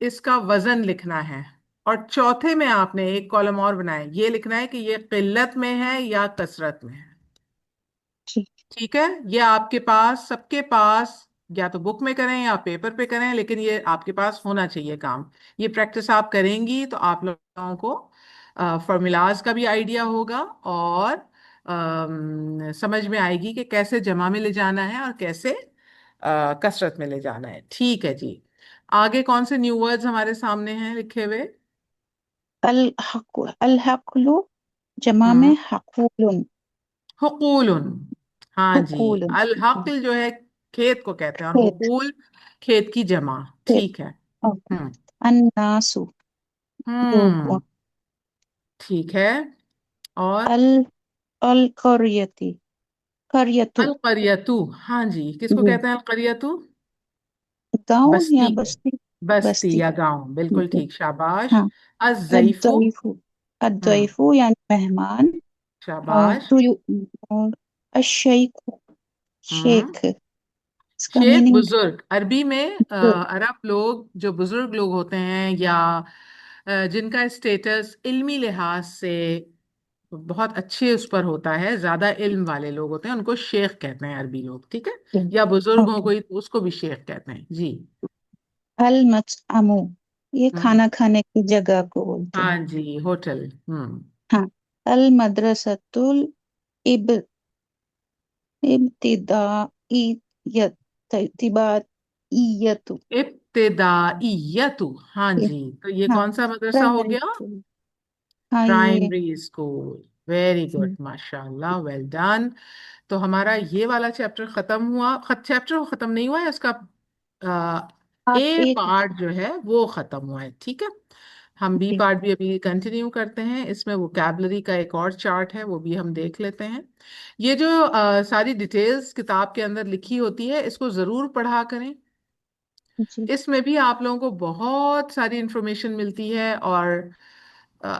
اس کا وزن لکھنا ہے، اور چوتھے میں آپ نے ایک کالم اور بنایا، یہ لکھنا ہے کہ یہ قلت میں ہے یا کثرت میں ہے، ٹھیک ٹھیک ہے۔ یہ آپ کے پاس، سب کے پاس، یا تو بک میں کریں یا پیپر پہ کریں، لیکن یہ آپ کے پاس ہونا چاہیے کام۔ یہ پریکٹس آپ کریں گی تو آپ لوگوں کو فارمولاز کا بھی آئیڈیا ہوگا، اور سمجھ میں آئے گی کہ کیسے جمع میں لے جانا ہے اور کیسے کثرت میں لے جانا ہے، ٹھیک ہے جی۔ آگے کون سے نیو ورڈز ہمارے سامنے ہیں لکھے ہوئے؟ الحق الحقل جمع ہوں میں حقول حقول، ہاں جی، حقول الحقل جو ہے کھیت کو کہتے ہیں، اور کھیت حقول کھیت کی جمع، کھیت ٹھیک ہے۔ اوکے ہوں الناس ہوں لوگوں ٹھیک ہے۔ اور ال القریتی قریتو القریتو، ہاں جی، کس کو جی کہتے ہیں القریتو؟ گاؤں یا بستی کو، بستی بستی بستی یا گاؤں، بالکل ٹھیک ہے ٹھیک، شاباش۔ ہاں الضیفو، الضیف ہوں الضیف یعنی مہمان اور شاباش۔ اور الشیخ ہوں شیخ اس کا شیخ میننگ بزرگ، عربی میں عرب لوگ جو بزرگ لوگ ہوتے ہیں، یا جن کا اسٹیٹس علمی لحاظ سے بہت اچھے اس پر ہوتا ہے، زیادہ علم والے لوگ ہوتے ہیں، ان کو شیخ کہتے ہیں عربی لوگ، ٹھیک ہے، یا بزرگوں اوکے کو اس کو بھی شیخ کہتے ہیں جی۔ المطعم یہ ہوں کھانا کھانے کی جگہ کو بولتے ہیں ہاں جی، ہوٹل۔ ہاں المدرسۃ ابتدائیت ابتدائیت ابتدائیت، ہاں جی، تو یہ ہاں کون سا مدرسہ ہو پرائمری گیا؟ اسکول ہاں یہ پرائمری اسکول، ویری گڈ، ماشاء اللہ، ویل ڈن۔ تو ہمارا یہ والا چیپٹر ختم ہوا، چیپٹر ختم نہیں ہوا ہے، اس کا اے آپ ایک پارٹ جو ہے وہ ختم ہوا ہے، ٹھیک ہے۔ ہم بی جی پارٹ بھی ابھی کنٹینیو کرتے ہیں، اس میں ووکیبلری کا ایک اور چارٹ ہے، وہ بھی ہم دیکھ لیتے ہیں۔ یہ جو ساری ڈیٹیلز کتاب کے اندر لکھی ہوتی ہے، اس کو ضرور پڑھا کریں، جی اس میں بھی آپ لوگوں کو بہت ساری انفارمیشن ملتی ہے، اور آ،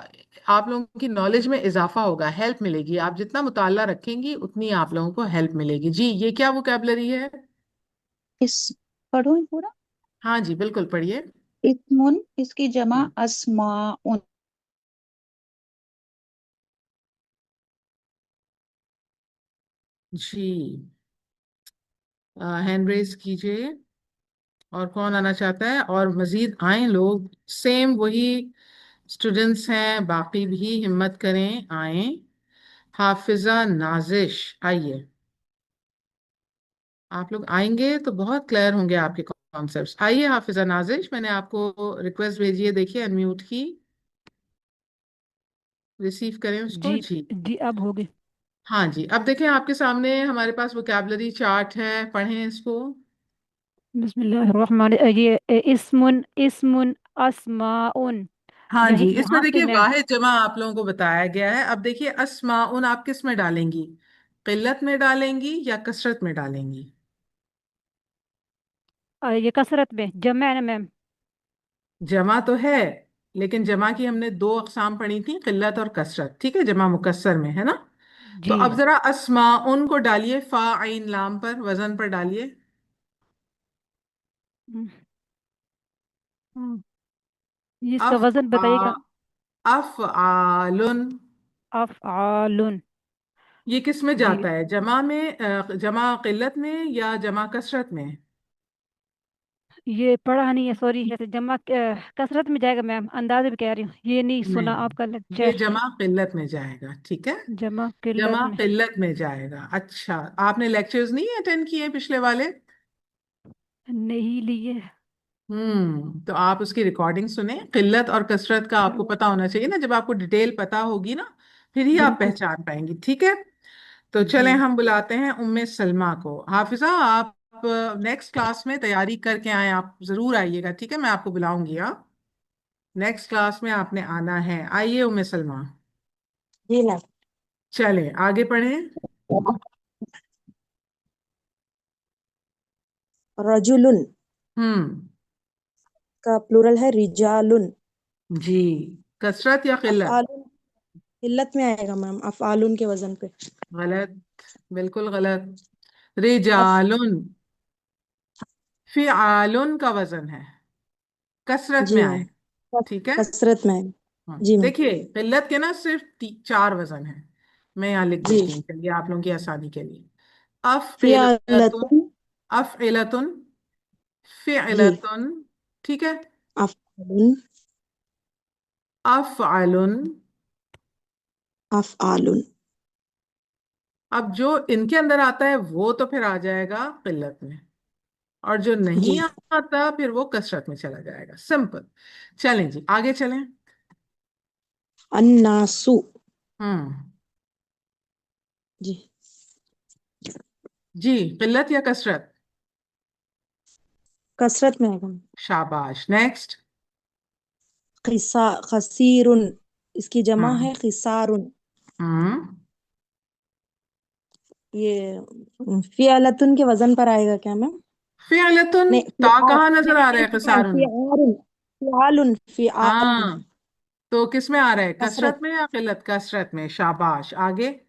آپ لوگوں کی نالج میں اضافہ ہوگا، ہیلپ ملے گی، آپ جتنا مطالعہ رکھیں گی اتنی آپ لوگوں کو ہیلپ ملے گی جی۔ یہ کیا ووکیبلری ہے؟ اس پڑھو پورا ہاں جی، بالکل پڑھیے۔ اسمن اس کی جمع ہوں، اسماء جی، ہینڈ ریز کیجئے، اور کون آنا چاہتا ہے؟ اور مزید آئیں لوگ، سیم وہی اسٹوڈنٹس ہیں، باقی بھی ہمت کریں، آئیں۔ حافظہ نازش، آئیے، آپ لوگ آئیں گے تو بہت کلیئر ہوں گے آپ کے کانسیپٹس۔ آئیے حافظہ نازش، میں نے آپ کو ریکویسٹ بھیجی ہے، دیکھیے انمیوٹ کی، ریسیو کریں اس کو جی جی۔ جی اب ہوگی ہاں جی، اب دیکھیں آپ کے سامنے ہمارے پاس ووکیبلری چارٹ ہے، پڑھیں اس کو۔ بسم اللہ الرحمن یہ اسم اسماء ہاں جی، اس میں یہاں سے دیکھیے میں واحد جمع آپ لوگوں کو بتایا گیا ہے۔ اب دیکھیے اسماء آپ کس میں ڈالیں گی؟ قلت میں ڈالیں گی یا کثرت میں ڈالیں گی؟ یہ کثرت میں جمع ہے نا میم جمع تو ہے، لیکن جمع کی ہم نے 2 اقسام پڑھی تھی، قلت اور کثرت، ٹھیک ہے، جمع مکسر میں ہے نا۔ تو جی اب ذرا اسماء کو ڈالیے، فا عین لام پر، وزن پر ڈالیے۔ ہم، ہم، یہ اس کا اف وزن بتائیے گا افعال، افعال یہ کس میں جی جاتا ہے؟ جمع میں، جمع قلت میں یا جمع کثرت میں؟ یہ پڑھا نہیں ہے سوری جمع کثرت میں جائے گا میم اندازے بھی کہہ رہی ہوں یہ نہیں سنا نہیں، آپ کا یہ لیکچر جمع قلت میں جائے گا، ٹھیک ہے، جمع قلت جمع میں قلت میں جائے گا۔ اچھا، آپ نے لیکچرز نہیں اٹینڈ کیے پچھلے والے؟ نہیں لیے تو آپ اس کی ریکارڈنگ سنیں، قلت اور کثرت کا آپ کو پتا ہونا چاہیے نا، جب آپ کو ڈیٹیل پتا ہوگی نا پھر ہی آپ بالکل پہچان پائیں گی، ٹھیک ہے۔ تو جی چلیں ہم بلاتے ہیں سلمہ کو۔ حافظہ آپ نیکسٹ کلاس میں تیاری کر کے آئیں، آپ ضرور آئیے گا، ٹھیک ہے، میں آپ کو بلاؤں گی، ہاں، نیکسٹ کلاس میں آپ نے آنا ہے، آئیے سلمہ، جی میم چلیں آگے پڑھیں۔ रजुलुन का प्लूरल है रिजालुन। जी, कसरत या किल्लत? अफ़आलुन किल्लत में आएगा मैम, अफ़आलुन के वजन पे। गलत, बिल्कुल गलत। अफ रिजालुन, फिआलुन का वजन है, कसरत में जी मैम, आएगा, ठीक है। कसरत में आएगा। जी मैम। देखिए किल्लत के ना सिर्फ 4 वजन है, मैं यहाँ लिख जी, देती हूँ, चलिए आप लोगों की आसानी के लिए। अफ़इलतुन, फ़िअलतुन, अफ़इलतुन, जी, फ़िअलतुन, ठीक है। अफ़अलुन, अफ़अलुन, अफ़आलुन। अब जो इनके अंदर आता है वो तो फिर आ जाएगा किल्लत में, और जो जी, नहीं आता फिर वो कसरत में चला जाएगा, सिंपल। चलें जी, आगे चलें। अन्नासु, हम्म, जी, जी, किल्लत या कसरत? कसरत में आएगा मैम। शाबाश, नेक्स्ट। खसीरुन, इसकी जमा हम्म, है खिसारुन। हम्म, ये फ़िअलतुन के वजन पर आएगा क्या मैम? फिअलतुन, नहीं, ता फ़िआल, कहाँ नजर आ रहा नहीं है कसारुन? फ़िआलुन, फ़िआलुन, फ़िआलुन, हाँ, तो किस में आ रहा है, कसरत कसरत। में या किल्लत? कसरत में, शाबाश, आगे।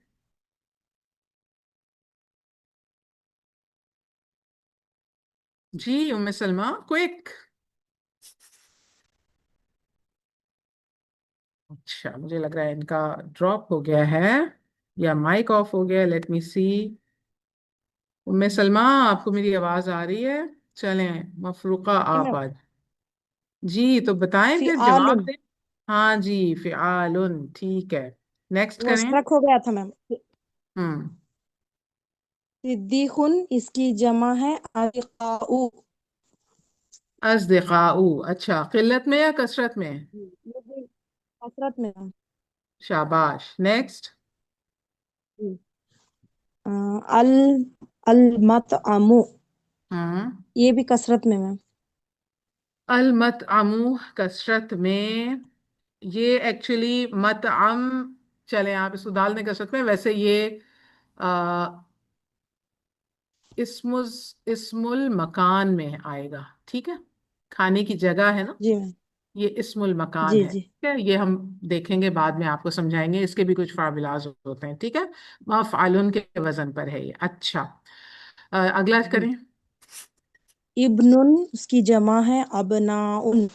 जी उम्मे सलमा, क्विक। अच्छा, मुझे लग रहा है इनका ड्रॉप हो गया है या माइक ऑफ हो गया, लेट मी सी। उम्मे सलमा, आपको मेरी आवाज आ रही है? चलें, मफरूका जी आप मैम, आज। जी, तो बताएं फिर, जवाब फ़िआलुन, दें। हाँ जी, फिआलुन, ठीक है, नेक्स्ट वो करें। स्ट्रक हो गया था मैम। हम्म, सिद्दीकुन, इसकी जमा है अदिकाउ। अज़दिक़ाउ, अच्छा, किल्लत में या कसरत में? ये भी कसरत में है। शाबाश, नेक्स्ट। जी। अ, अल अल मतअमु, हम्म, ये भी कसरत में मैम। अल मतअमु, कसरत में। ये एक्चुअली मतअम, चलें आप इसको डाल दें कसरत में, वैसे ये आ, इस्मुज इस्मुल मकान में आएगा, ठीक है, खाने की जगह है ना, जी मैम। ये इस्मुल मकान जी है, जी ठीक है। ये हम देखेंगे बाद में, आपको समझाएंगे, इसके भी कुछ फार्मूलाज होते हैं, ठीक है। मफ़अलुन के वजन पर है ये, अच्छा। अगला जी। करें। इब्नुन, उसकी जमा है अबनाउन,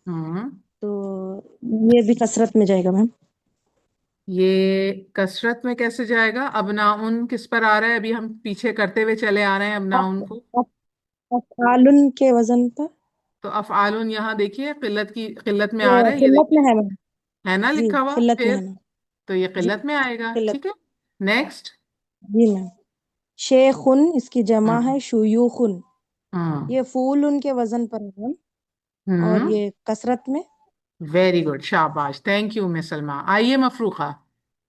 हम्म, तो ये भी कसरत में जाएगा मैम। ये कसरत में कैसे जाएगा? अबनाउन किस पर आ रहा है? अभी हम पीछे करते हुए चले आ रहे हैं अबनाउन को। अफआलुन के वजन पर। तो अफ़आलुन यहाँ देखिए, किल्लत में आ ये रहा है, ये किल्लत में देखिए, है मैम। है ना जी, लिखा हुआ किल्लत में फिर, है मैम। तो ये जी, किल्लत में आएगा, किल्लत। ठीक है, नेक्स्ट। जी मैम। शेखुन, इसकी जमा हम्म, है शुयूखुन, हम्म, ये फूल के वजन पर है मैम, और हम्म, ये कसरत में। वेरी गुड, शाबाश, थैंक यू मिस सलमा। आइए मफरूखा।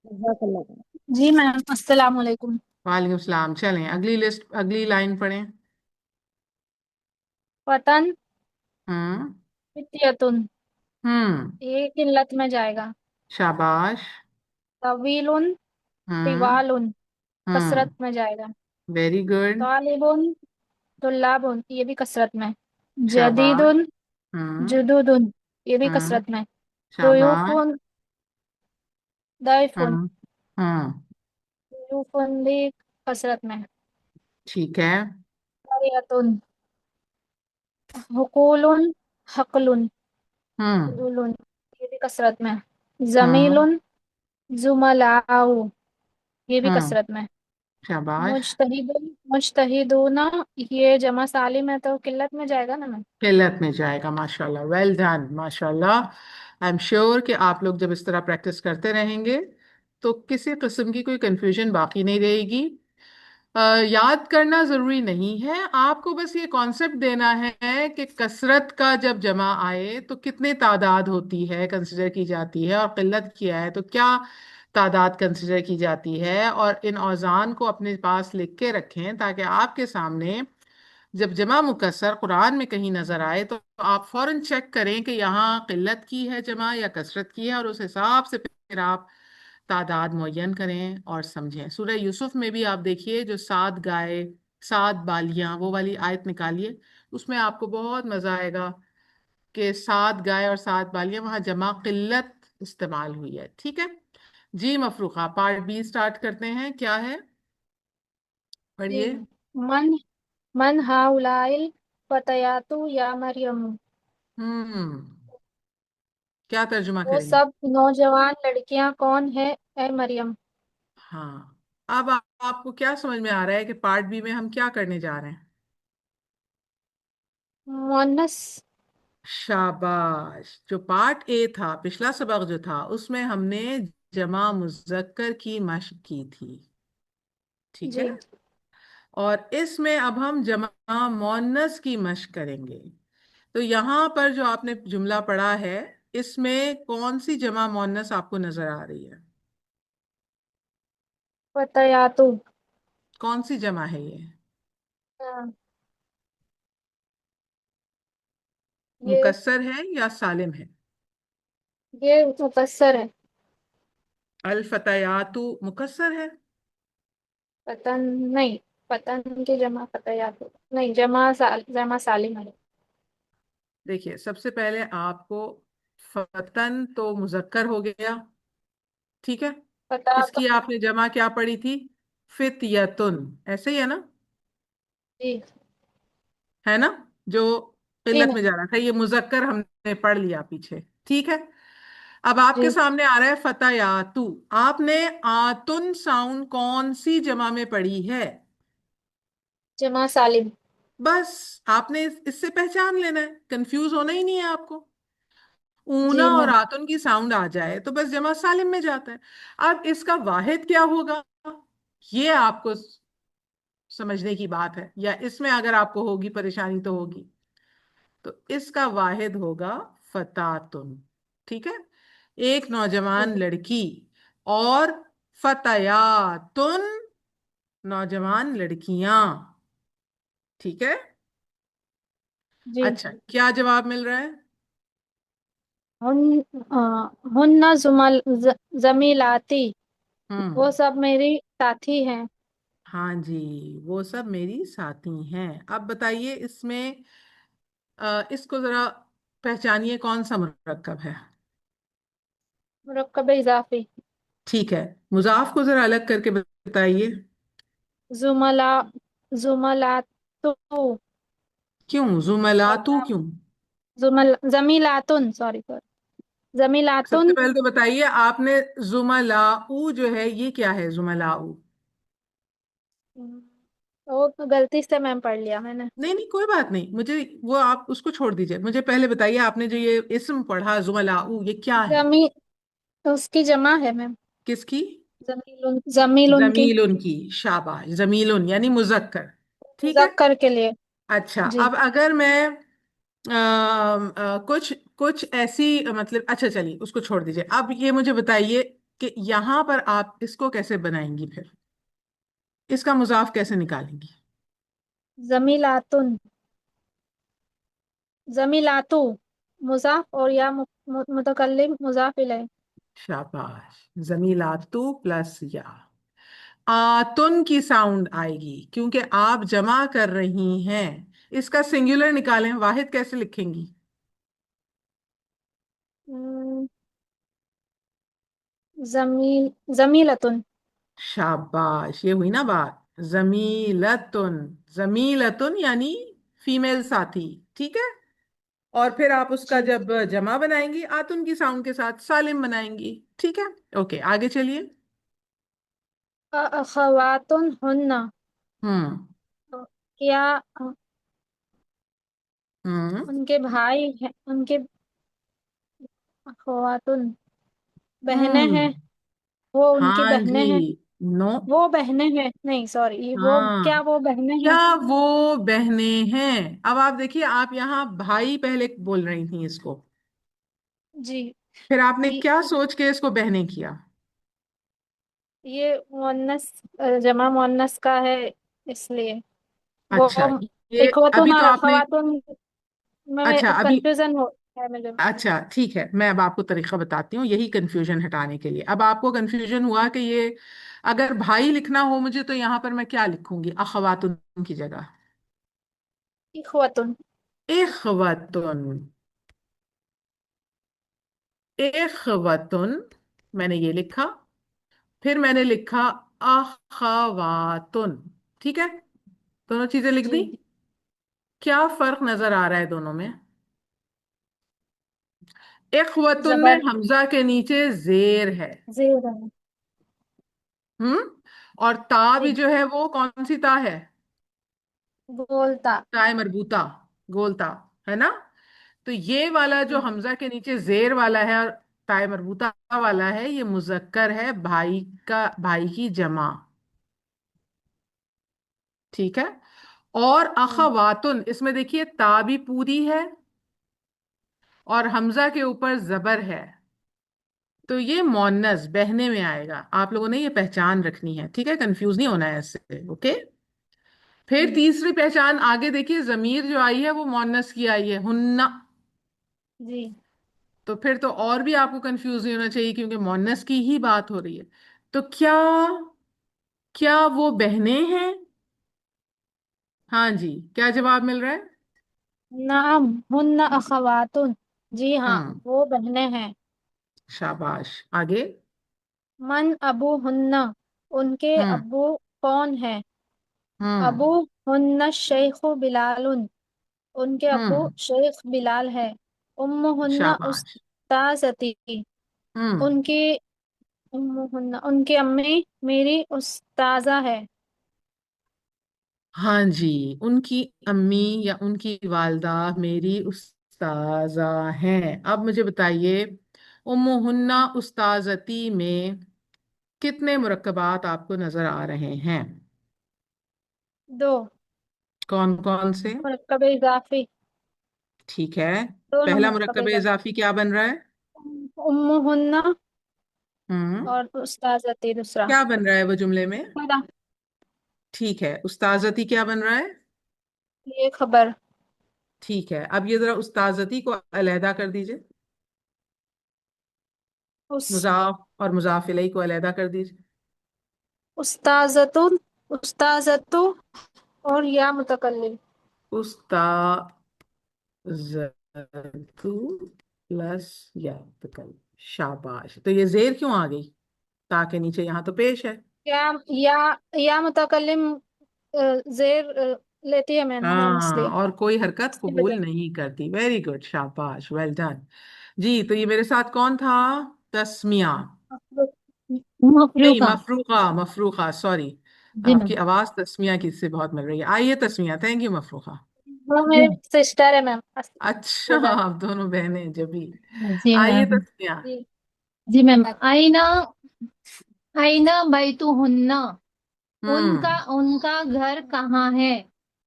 जज़ाकल्लाह खैर। जी मैम, अस्सलाम वालेकुम। वालेकुम सलाम, चलें अगली लिस्ट, अगली लाइन पढ़ें। वतन हम्म, फित्यतुन, हम्म, ये किल्लत में जाएगा। शाबाश। तवीलुन हम्म, तिवालुन, हम्म, कसरत में जाएगा। वेरी गुड, तालिबुन तुल्लाबुन, ये भी कसरत में। शाबाश। जदीदुन हम्म, जुदुदुन, ये भी हम्म, कसरत में। शाबाश। दुयूफुन दैफुन, हम्म, हम्म, दुयूफुन भी कसरत में। ठीक है। करियतुन हुकूलुन हकलुन, हम्म, हुकूलुन, ये भी कसरत में। हम्म, जमीलुन जुमलाउ, ये भी हम्म, कसरत में। शाबाश। मुजतहिदुन मुजतहिदूना, ये जमा सालिम है तो किल्लत में जाएगा ना मैम। किल्लत में जाएगा, माशाल्लाह, वेल डन, माशाल्लाह। आई एम श्योर कि आप लोग जब इस तरह प्रैक्टिस करते रहेंगे तो किसी किस्म की कोई कंफ्यूजन बाकी नहीं रहेगी। याद करना जरूरी नहीं है, आपको बस ये कॉन्सेप्ट देना है कि कसरत का जब जमा आए तो कितने तादाद होती है, कंसिडर की जाती है, और किल्लत किया है तो क्या तादाद कंसिडर की जाती है, और इन औजान को अपने पास लिख के रखें ताकि आपके सामने जब जमा मुकस्सर कुरान में कहीं नजर आए तो आप फौरन चेक करें कि यहाँ किल्लत की है जमा या कसरत की है, और उस हिसाब से फिर आप तादाद मुअय्यन करें और समझें। सूरह यूसुफ में भी आप देखिए, जो 7 गाय सात बालियां, वो वाली आयत निकालिए, उसमें आपको बहुत मजा आएगा कि सात गाय और सात बालियां, वहां जमा किल्लत इस्तेमाल हुई है। ठीक है जी। मफरूखा, पार्ट बी स्टार्ट करते हैं। क्या है, जी। पढ़िए। मन मन हाउलाइल फतयातु या मरियम। हम्म, क्या तर्जुमा वो करेंगे? सब नौजवान लड़कियां कौन है ए मरियम। हाँ, अब आपको क्या समझ में आ रहा है कि पार्ट बी में हम क्या करने जा रहे हैं? मुअन्नस। शाबाश। जो पार्ट ए था, पिछला सबक जो था, उसमें हमने जमा मुज़क्कर की मशक की थी। ठीक है। जी। और इसमें अब हम जमा मुअन्नस की मशक करेंगे। तो यहाँ पर जो आपने जुमला पढ़ा है, इसमें कौन सी जमा मुअन्नस आपको नजर आ रही है? फतयातु। कौन सी जमा है ये? हाँ, ये मुकस्सर है या सालिम है? ये मुकस्सर है। अल फतयातु मुकस्सर है। पतन नहीं, पतन की जमा फतयातु नहीं, जमा सालिम है। देखिए, सबसे पहले आपको फतन तो मुजक्कर हो गया। ठीक है। फता इसकी आपने जमा क्या पढ़ी थी? फितयतुन, ऐसे ही है ना? जी। है ना? जो जी किल्लत मैम। में जा रहा था, ये मुजक्कर हमने पढ़ लिया पीछे। ठीक है। अब आपके जी। सामने आ रहा है फतयातु। आपने आतुन साउंड कौन सी जमा में पढ़ी है? जमा सालिम। बस आपने इससे पहचान लेना है, कंफ्यूज होना ही नहीं है आपको। ऊना जी और मैम। आतुन की साउंड आ जाए तो बस जमा सालिम में जाता है। अब इसका वाहिद क्या होगा, ये आपको समझने की बात है, या इसमें अगर आपको होगी परेशानी तो होगी। तो इसका वाहिद होगा फतातुन। ठीक है। एक नौजवान जी। लड़की, और फतयातुन नौजवान लड़कियां। ठीक है। जी। अच्छा, क्या जवाब मिल रहा है? हुन आ, हुन्ना जमीलाती। वो हम्म, सब मेरी साथी हैं। हाँ जी, वो सब मेरी साथी हैं। अब बताइए इसमें इसको जरा पहचानिए, कौन सा मुरक्कब है? मुरक्कब इजाफी। ठीक है, मुजाफ को जरा अलग करके बताइए। जुमला जुमलातु। क्यों जुमलातू क्यों? जमीलातुन, सॉरी सॉरी, सबसे जमीलातुन। पहले तो बताइए, आपने जुमलाऊ जो है ये क्या है? जुमलाऊ, वो तो गलती से मैम पढ़ लिया मैंने। नहीं नहीं कोई बात नहीं, मुझे वो आप उसको छोड़ दीजिए। मुझे पहले बताइए, आपने जो ये इसम पढ़ा जुमलाऊ, ये क्या है? जमी उसकी जमा है मैम। किसकी? जमीलुन की। जमील उनकी। शाबाश, जमीलुन यानी मुजक्कर। ठीक है। मुजक्कर के लिए। अच्छा, जी। अब अगर मैं कुछ कुछ ऐसी मतलब, अच्छा चलिए उसको छोड़ दीजिए। अब ये मुझे बताइए कि यहाँ पर आप इसको कैसे बनाएंगी फिर? इसका मुजाफ कैसे निकालेंगी? जमीलातुन, जमीलातु मुजाफ और या मुतकल्लिम मुजाफ इलैह। शाबाश, जमीलातू प्लस या। आतुन की साउंड आएगी क्योंकि आप जमा कर रही हैं। इसका सिंगुलर निकालें, वाहिद कैसे लिखेंगी? हम्म, जमील जमीलतुन। शाबाश, ये हुई ना बात। जमीलतुन, जमीलतुन यानी फीमेल साथी। ठीक है। और फिर आप उसका जी। जब जमा बनाएंगी, आतुन की साउंड के साथ सालिम बनाएंगी। ठीक है। ओके, आगे चलिए। अखवातुन हुन्ना। हम्म। क्या हम्म। उनके भाई हैं, उनके अखवातुन बहनें हम्म। हैं। वो उनकी हाँ बहनें जी। हैं। नो। वो बहनें हैं, नहीं सॉरी, वो क्या हाँ, वो बहनें क्या हैं। वो बहनें हैं? अब आप देखिए, आप यहाँ भाई पहले बोल रही थी इसको, जी। फिर आपने ये क्या सोच के इसको बहनें किया? ये मुअन्नस, जमा मुअन्नस का है, इसलिए वो अच्छा, ये इखवतुन अभी और तो आपने, अखवातुन में अच्छा अभी, कंफ्यूजन हो। اچھا ٹھیک ہے، میں اب آپ کو طریقہ بتاتی ہوں یہی کنفیوژن ہٹانے کے لیے۔ اب آپ کو کنفیوژن ہوا کہ یہ اگر بھائی لکھنا ہو مجھے تو یہاں پر میں کیا لکھوں گی اخواتن کی جگہ؟ اخواتن، اخواتن، اخواتن، میں نے یہ لکھا، پھر میں نے لکھا اخواتن، ٹھیک ہے، دونوں چیزیں لکھ دی۔ جی کیا فرق نظر آ رہا ہے دونوں میں؟ اخوتن میں زبر حمزہ کے نیچے زیر ہے، زیر ہے، اور تا بھی جی جو ہے وہ کون سی تا ہے؟ بولتا، تائے مربوطہ، گولتا، ہے نا؟ تو یہ والا جو جی حمزہ کے نیچے زیر والا ہے اور تائے مربوطہ والا ہے، یہ مذکر ہے، بھائی کا، بھائی کی جمع، ٹھیک ہے۔ اور اخواتن، اس میں دیکھیے تا بھی پوری ہے اور حمزہ کے اوپر زبر ہے، تو یہ مونس بہنے میں آئے گا۔ آپ لوگوں نے یہ پہچان رکھنی ہے، ٹھیک ہے، کنفیوز نہیں ہونا ہے اس سے، اوکے۔ پھر جی تیسری پہچان آگے دیکھیے، ضمیر جو آئی ہے وہ مونس کی آئی ہے، ہننا، جی تو پھر تو اور بھی آپ کو کنفیوز نہیں ہونا چاہیے کیونکہ مونس کی ہی بات ہو رہی ہے۔ تو کیا کیا وہ بہنیں ہیں؟ ہاں جی، کیا جواب مل رہا ہے؟ نعم ہن اخواتن، جی ہاں ہوں، وہ بہنیں ہیں۔ شاباش، آگے۔ من ابو ہن، ان کے ہوں ابو کون ہیں؟ ہوں ابو ہن شیخ بلال، ان کے ابو ہوں شیخ بلال ہے۔ ام ہن شاباش، استاذتی، ہوں، ان کی ام ہن، ان کی امی میری استاذہ ہے۔ ہاں جی، ان کی امی یا ان کی والدہ میری استاذہ ہیں۔ اب مجھے بتائیے، ام ہنہ استاذتی میں کتنے مرکبات آپ کو نظر آ رہے ہیں؟ دو، کون کون سے؟ مرکب اضافی، ٹھیک ہے، دونوں پہلا مرکب مرکب اضافی، اضافی کیا بن رہا ہے؟ ام ہن ہوں، اور استاذتی دوسرا، کیا بن رہا ہے وہ جملے میں؟ خدا، ٹھیک ہے، استاذتی کیا بن رہا ہے؟ یہ خبر، ٹھیک ہے، اب یہ ذرا استاذتی کو علیحدہ کر دیجئے، اس مضاف اور مضاف الیہ کو علیحدہ کر دیجئے۔ استاذتن، استاذتو اور یا متکلم، استاذتو پلس یا تکل، شاباش۔ تو یہ زیر کیوں آ گئی تاکہ نیچے؟ یہاں تو پیش ہے۔ یا متکلم زیر لیتی ہے میم اس ہاں، لیے اور کوئی اس حرکت کی وجہ قبول نہیں کرتی، ویری گڈ، شاباش، ویل ڈن۔ جی، تو یہ میرے ساتھ کون تھا؟ تسمیہ، نہیں، مفروقہ، مفروقہ، مفروقہ، سوری، جی آپ میم، کی آواز تسمیہ کی سے بہت مل رہی ہے۔ آئیے تسمیہ، تھینک یو مفروقہ۔ وہ میری سسٹر ہے میم، اچھا، بولا ہے، آپ دونوں بہنیں جبھی۔ جی آئیے میم، تسمیہ۔ جی جی میم، آئینہ، آئینہ بیتہن، ہوں، ان کا گھر کہاں ہے؟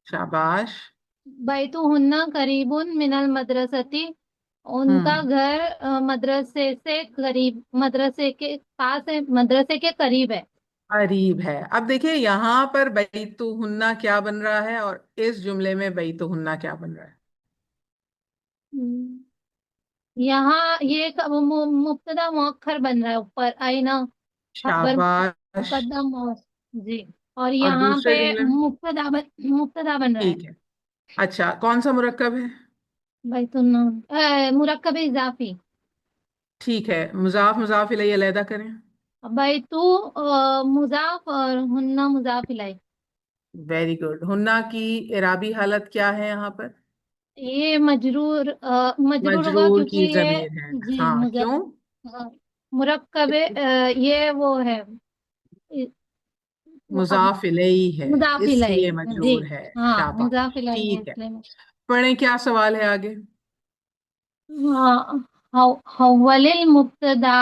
شاباش، بیتہن قریب من المدرستی، ان کا ہوں، گھر مدرسے سے قریب، مدرسے کے پاس ہے، مدرسے کے قریب ہے۔ قریب ہے۔ اب دیکھیں یہاں پر بیتہن کیا بن رہا ہے اور اس جملے میں بیتہن کیا بن رہا ہے؟ یہاں یہ مبتدا مؤخر بن رہا ہے، اوپر آئینہ خبر شاباش، مقدم اور جی، اور اور یہاں دوسرے پہ جملے میں؟ مبتدا بن رہا ہے، ٹھیک ہے، اچھا، کون سا مرکب ہے؟ بیت النام مرکب اضافی، ٹھیک ہے، مضاف مضاف الیہ علیحدہ کریں۔ بیتو مضاف اور ہنہ مضاف الیہ، ویری گڈ۔ ہنہ کی اعرابی حالت کیا ہے یہاں پر؟ یہ مجرور مجرور ہوگا مجرور کیونکہ کی یہ ضمیر ہے، جی ہاں، کیوں؟ مرکب یہ وہ ہے مضاف الیہ ہے، مضاف اس لیے الیہ، جی مجرور ہے، ہاں مضاف شاباش، الیہ ہے ٹھیک ہے۔ اس لیے پڑھیں، کیا سوال ہے آگے؟ حول المبتدا،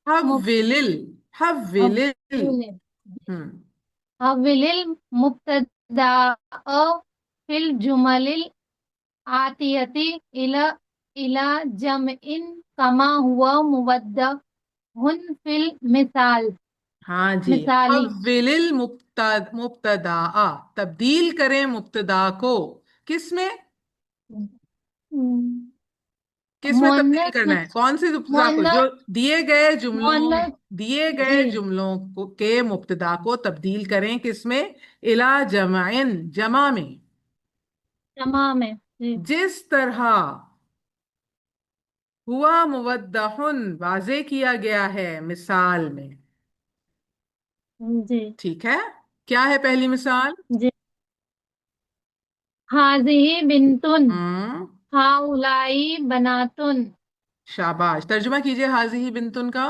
حولل، حولل، ہم، حول المبتدا فی الجمل الآتیتی الى جمع کما ہوا مودع فی المثال، ہاں جی، مثالی، حول المبتدا، تبدیل کریں مبتدا کو، کس میں؟ किस में तब्दील मुअन्नस करना है? कौन सी मुब्तदा को? जो मुअन्नस दिए गए जी जुमलों को के मुब्तदा को तब्दील करें किस में? इला जमाइन, जमा में। तमाम है जी जिस तरह हुआ मुवद्दहुन वाज़े किया गया है मिसाल में। जी ठीक है, क्या है पहली मिसाल? जी हाजिही बिंतुन हम्म, हाउलाई बनातुन शाबाश। तर्जुमा कीजिए हाज़िही बिंतुन का।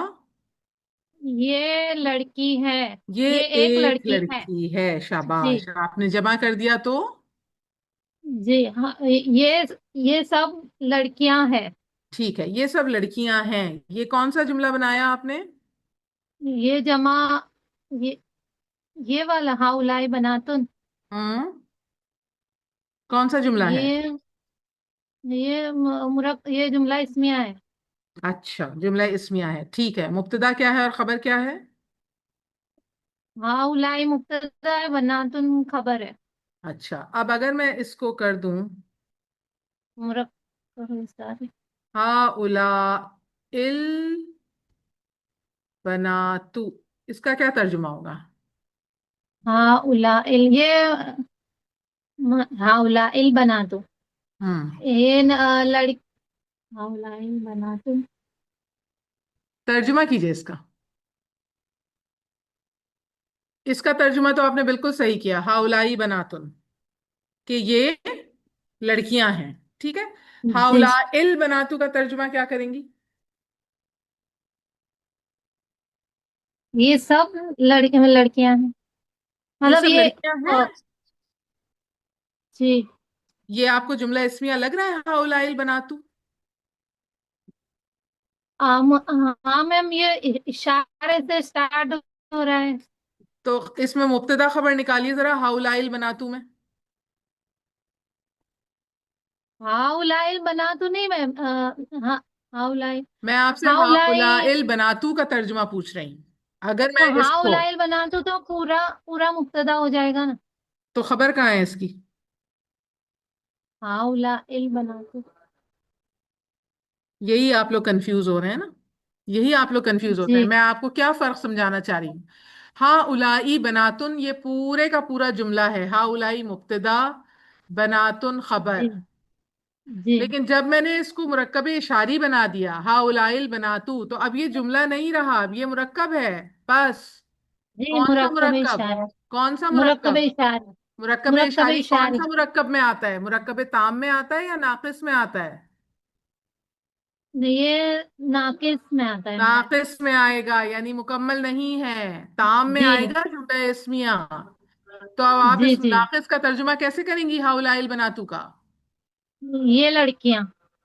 ये लड़की है ये ये एक एक लड़की है लड़की है। जी शाबाश। आपने जमा कर दिया तो? जी हाँ ये सब लड़कियां हैं ठीक है, ये सब लड़कियां हैं। ये कौन सा जुमला बनाया आपने? ये जमा ये ये वाला हाउलाई बनातुन हम्म, कौन सा जुमला है? ये जुमला इसमिया है अच्छा, जुमला इस्मिया है। ठीक है, मुब्तदा क्या है और खबर क्या है? हाउलाई मुब्तदा है बनातुन खबर है अच्छा, अब अगर मैं इसको कर दूं मुरक्कब हा उला इल बनातु, इसका क्या तर्जुमा होगा? हाउलाई ये हाउलाई बनातु हम्म, ये लड़की हाउलाई बनातु तर्जुमा कीजिए इसका। इसका तर्जुमा तो आपने बिल्कुल सही किया, हाउलाई बनातुन, कि ये लड़कियां हैं। ठीक है, जी हाउला इल बनातु का तर्जुमा क्या करेंगी? ये सब लड़कियां हैं ये मतलब सब ये लड़कियां हैं। जी ये आपको जुमला इस्मिया लग रहा है, हाउला इल बनातु? हाँ मैम ये इशारे से स्टार्ट हो रहा है तो इसमें मुब्तदा खबर निकालिए जरा, हाउला इल बनातु में। हाउलाई बना तो नहीं मैम हाँ हाउलाई मैं आपसे हाउला हाउलाई इल बनातु का तर्जुमा पूछ रही हूँ। अगर तो मैं इसको, हाउलाई बना तो पूरा पूरा मुब्तदा हो जाएगा ना तो खबर कहाँ है इसकी? हाउलाई बना तो यही आप लोग कंफ्यूज हो रहे हैं ना, यही आप लोग कंफ्यूज होते हैं। जी मैं आपको क्या फर्क समझाना चाह रही हूँ। हा उलाई बनातुन ये पूरे का पूरा जुमला है, हा उलाई मुब्तदा, बनातुन जी खबर। जी लेकिन जब मैंने इसको मुरक्कब इशारी बना दिया, हा उलाइल बनातू, तो अब ये जुमला नहीं रहा, अब ये मुरक्कब है बस। जी कौन सा मुरक्कब मुरक्कब? इशारा कौन सा मुरक्कब मुरक्कब? इशारा मुरक्कब मुरक्कब इशारी कौन इशारी सा मुरक्कब में आता है? मुरक्कब ताम में आता है या नाकिस में आता है? ये नाकिस में आता है मैम नाकिस में आएगा, यानी मुकम्मल नहीं है। ताम में जी आएगा जुमला इस्मिया। तो अब आप जी इस जी नाकिस का तर्जुमा कैसे करेंगी हाउलाइल बनातू का? ये लड़कियां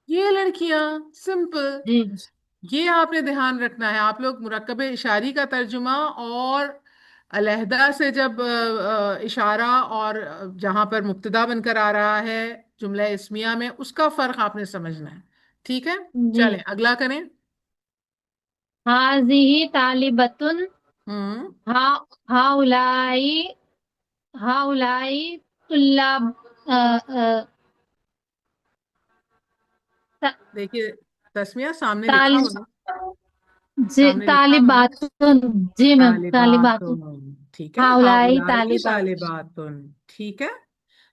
ये लड़कियां, सिंपल। जी ये आपने ध्यान रखना है। आप लोग मुरक्कब इशारी का तर्जुमा और अलहदा से जब इशारा और जहां पर मुब्तदा बनकर आ रहा है जुमला इस्मिया में, उसका फर्क आपने समझना है। ठीक है, जी चलें अगला करें। हाजिही तालिबतुन हम्म, हा हाउलाई हाउलाई तुल्लाब अ, अ, ता- देखिए तस्मिया सामने लिखा ताल हुआ है, जी सामने लिखा हुआ है तालिबातुन जी मैम तालिबातुन तालिबातुन। ठीक है, हाउलाई हाउलाई तालिबात तालिबातुन। ठीक है,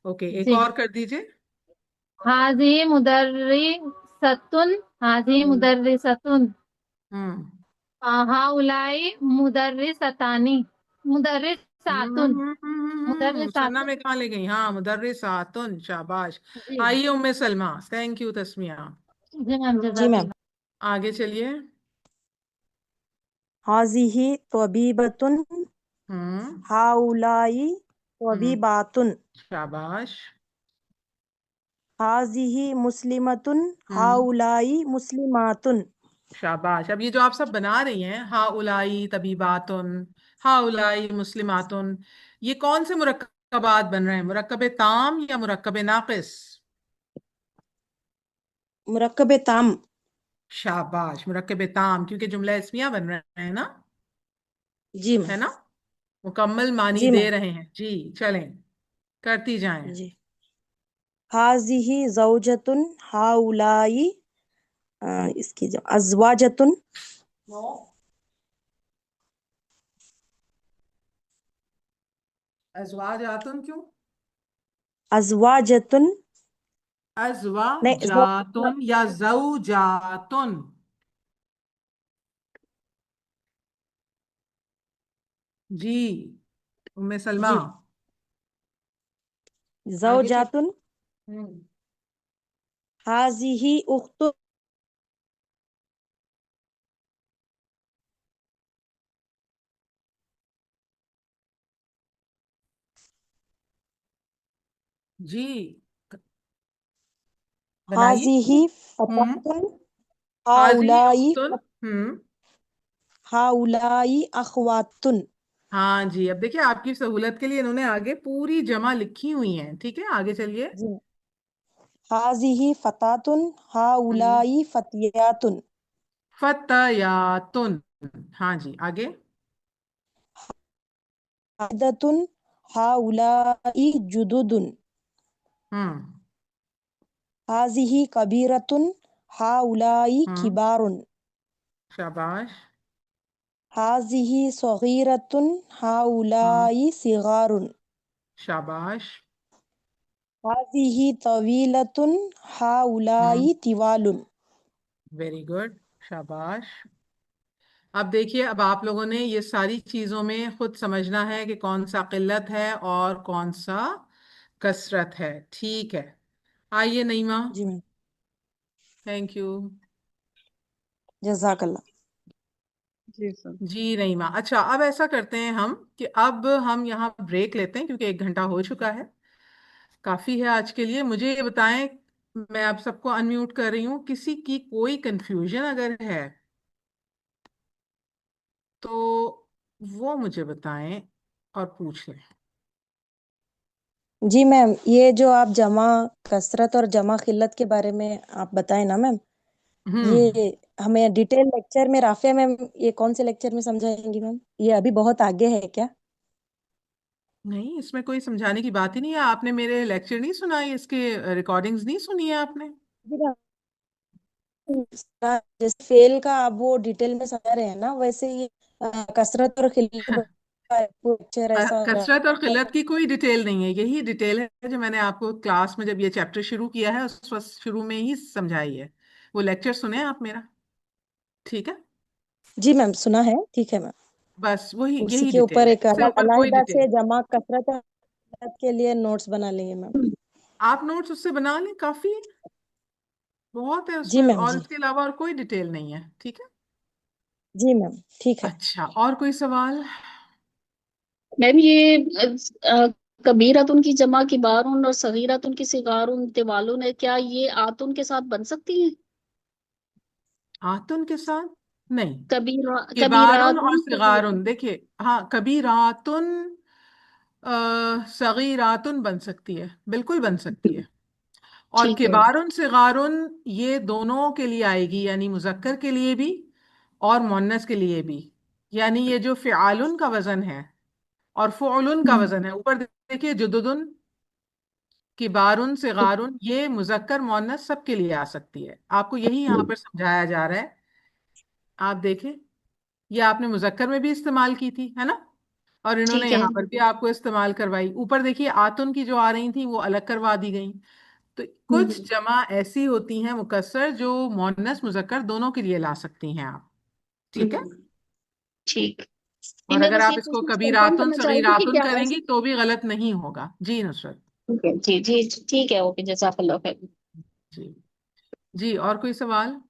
ओके, एक जी और कर दीजिए। हाजी मुदर्रिसतुन हाजी हम्म, मुदर्रिसतुन हम्म, हाउलाई मुदर्रिसतानी मुदर्रिसातुन सन्ना मुदर्रिसातुन में कहाँ ले गई? हाँ, मुदर्रिसातुन, शाबाश। जी आइए उम्मे सलमा, थैंक यू तस्मिया। जी मैम जी मैम। जज़ाकल्लाह आगे चलिए। हाजिही त्वबीबतुन हम्म, हाउलाई हम्म, त्वबीबातुन शाबाश। हाजिही मुस्लिमतुन हम्म, हाउलाई मुस्लिमातुन। शाबाश। अब ये जो आप सब बना रही हैं, हा उलाई तबीबातुन, हा उलाई मुस्लिमातुन, ये कौन से मुरक्कबात बन रहे हैं? मुरक्कब ताम या मुरक्कब नाकिस? मुरक्कब ताम। शाबाश, मुरक्कब ताम, क्योंकि जुमला इस्मिया बन रहे हैं ना, जी मैम। है ना, मुकम्मल मानी जी दे मैम। रहे हैं जी। चलें, करती जाएं। जी हाजिही जौजतुन हाउलाई इसकी जो अज़वाजतुन, अज़वाजातुन क्यों? अज़वाजतुन नहीं अज़वाजातुन या ज़ौजातुन? जी उम्मे सलमा, जी आगे चल। ज़ौजातुन हम्म, हाज़िही उख्तु, जी बनाइए। हाज़िही हम्म, फ़तातुन, हाज़िही हाउलाई उख्तुन। हाउलाई अख़वातुन। हाँ जी, अब देखिए आपकी सहूलत के लिए इन्होंने आगे पूरी जमा लिखी हुई है, ठीक है, आगे चलिए। जी हाज़िही फ़तातुन, हम्म, हाउलाई फ़तियातुन, फतयातुन। हाँ जी, आगे। हादतुन, हाउलाई जुदुदुन, हम्म हाज़िही कबीरतुन, हाउलाई हम्म किबारुन, शाबाश। हाज़िही सग़ीरतुन, हम्म हाउलाई सिगारुन, शाबाश। हाज़िही तवीलतुन, हम्म हाउलाई तिवालुन। वेरी गुड, शाबाश। अब देखिए, अब आप लोगों ने ये सारी चीजों में खुद समझना है कि कौन सा किल्लत है और कौन सा कसरत है, ठीक है। आइए नईमा। जी मैम, थैंक यू। जज़ाकल्लाह। जी सर। जी नईमा, अच्छा अब ऐसा करते हैं हम कि अब हम यहाँ ब्रेक लेते हैं क्योंकि 1 घंटा हो चुका है, काफी है आज के लिए। मुझे ये बताएं, मैं आप सबको अनम्यूट कर रही हूँ, किसी की कोई कंफ्यूजन अगर है तो वो मुझे बताएं और पूछ लें। जी मैम, ये जो आप जमा कसरत और जमा खिल्लत के बारे में आप बताएं ना मैम, हम्म ये हमें डिटेल लेक्चर में राफिया मैम ये कौन से लेक्चर में समझाएंगी मैम? ये अभी बहुत आगे है क्या? नहीं, इसमें कोई समझाने की बात ही नहीं है। आपने मेरे लेक्चर नहीं सुना, इसके रिकॉर्डिंग्स नहीं सुनी है आपने? जी मैम, जैसे फेल का आप वो डिटेल में समझा रहे हैं ना, वैसे ही कसरत और खिल्लत का लेक्चर ऐसा कसरत और किल्लत की कोई डिटेल नहीं है, यही डिटेल है जो मैंने आपको क्लास में जब ये चैप्टर शुरू किया है उस वक्त शुरू में ही समझाई है। वो लेक्चर सुने आप मेरा, ठीक है? जी मैम सुना है, ठीक है मैम। बस वही उसी यही के ऊपर डिटेल है, एक इससे अलग ऊपर कोई अलहदा डिटेल। से जमा कसरत और खिल्लत के लिए नोट्स बना लेंगे मैम। आप नोट्स उससे बना लें, काफी है, बहुत है जी उसमें, मैम, और जी इसके अलावा और कोई डिटेल नहीं है, ठीक है? जी मैम, ठीक है। अच्छा, और कोई सवाल? मैम ये कबीरतुन की जमा किबारुन और सगीरतुन की सिगारुन तिवालुन है, क्या ये आतुन के साथ बन सकती है? आतुन के साथ नहीं, किबारुन और कबीरातुन सिगारुन, देखिए हाँ, कबीरातुन सगीरातुन बन सकती है, बिल्कुल बन सकती है। और ठीक है। किबारुन सिगारुन ये दोनों के लिए आएगी, यानी मुजक्कर के लिए भी और मुन्नस के लिए भी। यानी ये जो फ़िआलुन का वजन है और फ़ुअलुन का वजन है, ऊपर देखिए, जुदुदुन, किबारुन सिगारुन, ये मुजक्कर मुन्नस सबके लिए आ सकती है। आपको यही यहाँ पर समझाया जा रहा है। आप देखें, ये आपने मुजक्कर में भी इस्तेमाल की थी, है ना? और इन्होंने ठीक है। यहाँ पर भी आपको इस्तेमाल करवाई। ऊपर देखिए, आतुन की जो आ रही थी वो अलग करवा दी गई। तो कुछ जमा ऐसी होती हैं मुकस्सर जो मुअन्नस मुजक्कर दोनों के लिए ला सकती हैं आप, ठीक है? ठीक। नहीं, और मैं अगर बस आप ये इसको क्वेश्चन कभी कंफर्म रातुन करना चाह रही थी कि सगीरातुन क्या करेंगी ऐसा। तो भी गलत नहीं होगा। जी नुसरत। ठीक है, जी जी ठीक है, ओके, जज़ाकल्लाह खैर। जी जी, और कोई सवाल,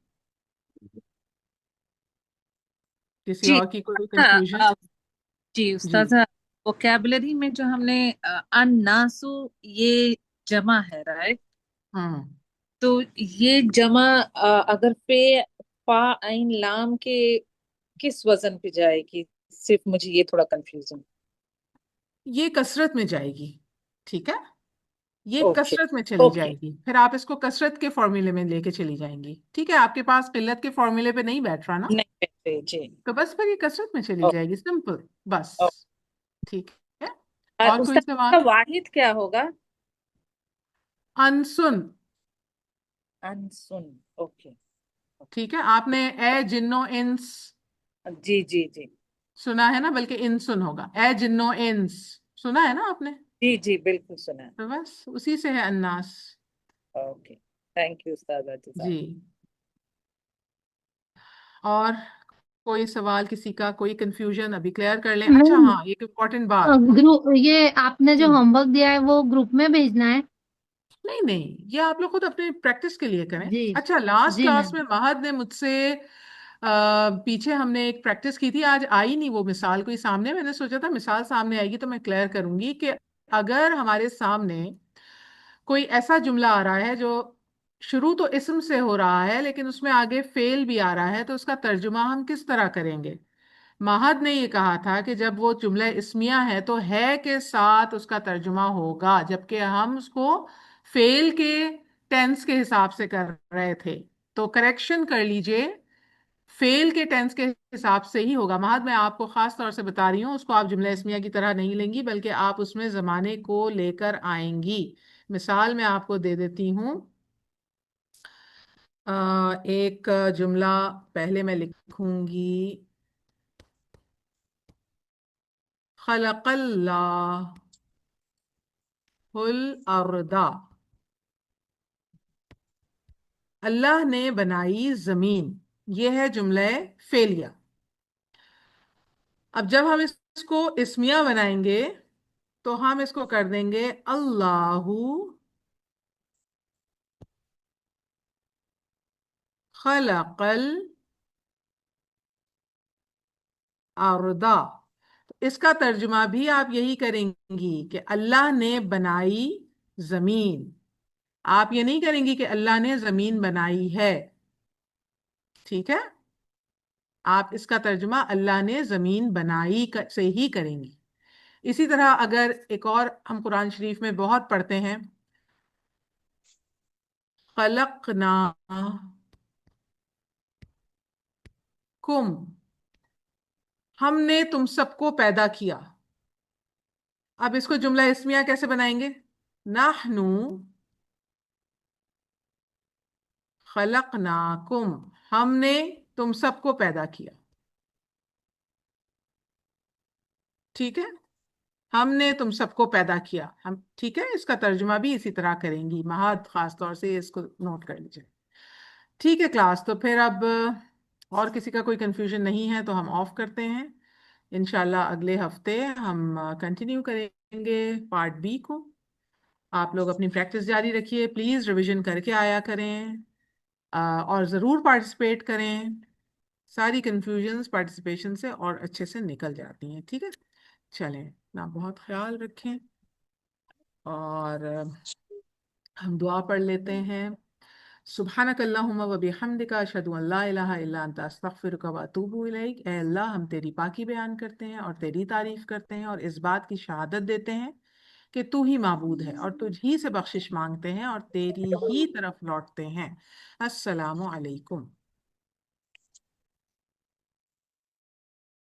किसी जी और की कोई हाँ, कंफ्यूजन? जी जी उस्ताजा, वोकैबुलरी में जो हमने अन्नासु ये जमा है, राइट? हम्म तो ये जमा अगर पे फा आइन लाम के किस वजन पे जाएगी? सिर्फ मुझे ये थोड़ा कंफ्यूजन। ये कसरत में जाएगी, ठीक है? ये ओके कसरत में चली ओके। जाएगी, फिर आप इसको कसरत के फॉर्मूले में लेके चली जाएंगी, ठीक है? आपके पास किल्लत के फॉर्मूले पे नहीं बैठ रहा ना, नहीं बेटे, जी। तो बस फिर ये कसरत में चली ओके जाएगी, सिंपल, बस, ओके। ठीक है? और और कोई उसका सवाल? वाहिद क्या होगा? अनसुन। अनसुन, ओके। ٹھیک ہے، آپ نے اے جنو انس جی جی جی سنا ہے نا، بلکہ انسن ہوگا، اے جنو انس سنا ہے نا آپ نے، جی جی بالکل سنا ہے. تو بس اسی سے ہے الناس. اوکے تھینک یو استاذہ جزاک. جی، اور کوئی سوال کسی کا، کوئی کنفیوژن ابھی کلیئر کر لیں. اچھا نہیں ہاں، ایک امپورٹنٹ بات. گروپ، یہ آپ نے جو ہم، ہوم ورک دیا ہے وہ گروپ میں بھیجنا ہے؟ نہیں نہیں، یہ آپ لوگ خود اپنے پریکٹس کے لیے کریں. جی اچھا، لاسٹ جی کلاس میم. میں مہد نے مجھ سے پیچھے ہم نے ایک پریکٹس کی تھی، آج آئی نہیں وہ مثال کوئی سامنے. میں نے سوچا تھا مثال سامنے آئے گی تو میں کلیئر کروں گی کہ اگر ہمارے سامنے کوئی ایسا جملہ آ رہا ہے جو شروع تو اسم سے ہو رہا ہے لیکن اس میں آگے فعل بھی آ رہا ہے، تو اس کا ترجمہ ہم کس طرح کریں گے؟ مہد نے یہ کہا تھا کہ جب وہ جملہ اسمیہ ہے تو ہے کے ساتھ اس کا ترجمہ ہوگا، جبکہ ہم اس کو فعل کے ٹینس کے حساب سے کر رہے تھے. تو کریکشن کر لیجئے، فعل کے ٹینس کے حساب سے ہی ہوگا. مہد میں آپ کو خاص طور سے بتا رہی ہوں، اس کو آپ جملہ اسمیہ کی طرح نہیں لیں گی بلکہ آپ اس میں زمانے کو لے کر آئیں گی. مثال میں آپ کو دے دیتی ہوں. ایک جملہ پہلے میں لکھوں گی، خلق اللہ الارض، اللہ نے بنائی زمین. یہ ہے جملہ فعلیہ. اب جب ہم اس کو اسمیہ بنائیں گے تو ہم اس کو کر دیں گے اللہ خلق الارض. اس کا ترجمہ بھی آپ یہی کریں گی کہ اللہ نے بنائی زمین. آپ یہ نہیں کریں گی کہ اللہ نے زمین بنائی ہے. ٹھیک ہے، آپ اس کا ترجمہ اللہ نے زمین بنائی سے ہی کریں گی. اسی طرح اگر ایک اور ہم قرآن شریف میں بہت پڑھتے ہیں، خلقنا کم، ہم نے تم سب کو پیدا کیا. اب اس کو جملہ اسمیہ کیسے بنائیں گے؟ نحنو خلقناکم، ہم نے تم سب کو پیدا کیا. ٹھیک ہے، ہم نے تم سب کو پیدا کیا. ہم ٹھیک ہے، اس کا ترجمہ بھی اسی طرح کریں گی. مہد خاص طور سے اس کو نوٹ کر لیجیے. ٹھیک ہے کلاس، تو پھر اب اور کسی کا کوئی کنفیوژن نہیں ہے تو ہم آف کرتے ہیں. انشاءاللہ اگلے ہفتے ہم کنٹینیو کریں گے پارٹ بی کو. آپ لوگ اپنی پریکٹس جاری رکھیے، پلیز ریویژن کر کے آیا کریں اور ضرور پارٹیسپیٹ کریں. ساری کنفیوژنس پارٹیسپیشن سے اور اچھے سے نکل جاتی ہیں. ٹھیک ہے، چلیں اپنا بہت خیال رکھیں اور ہم دعا پڑھ لیتے ہیں. سبحانک اللہم و بحمدک اشہد ان لا الہ الا انت استغفرک و اتوب الیک. اے اللہ، ہم تیری پاکی بیان کرتے ہیں اور تیری تعریف کرتے ہیں اور اس بات کی شہادت دیتے ہیں کہ تو ہی معبود ہے اور تجھ ہی سے بخشش مانگتے ہیں اور تیری ہی طرف لوٹتے ہیں. السلام علیکم.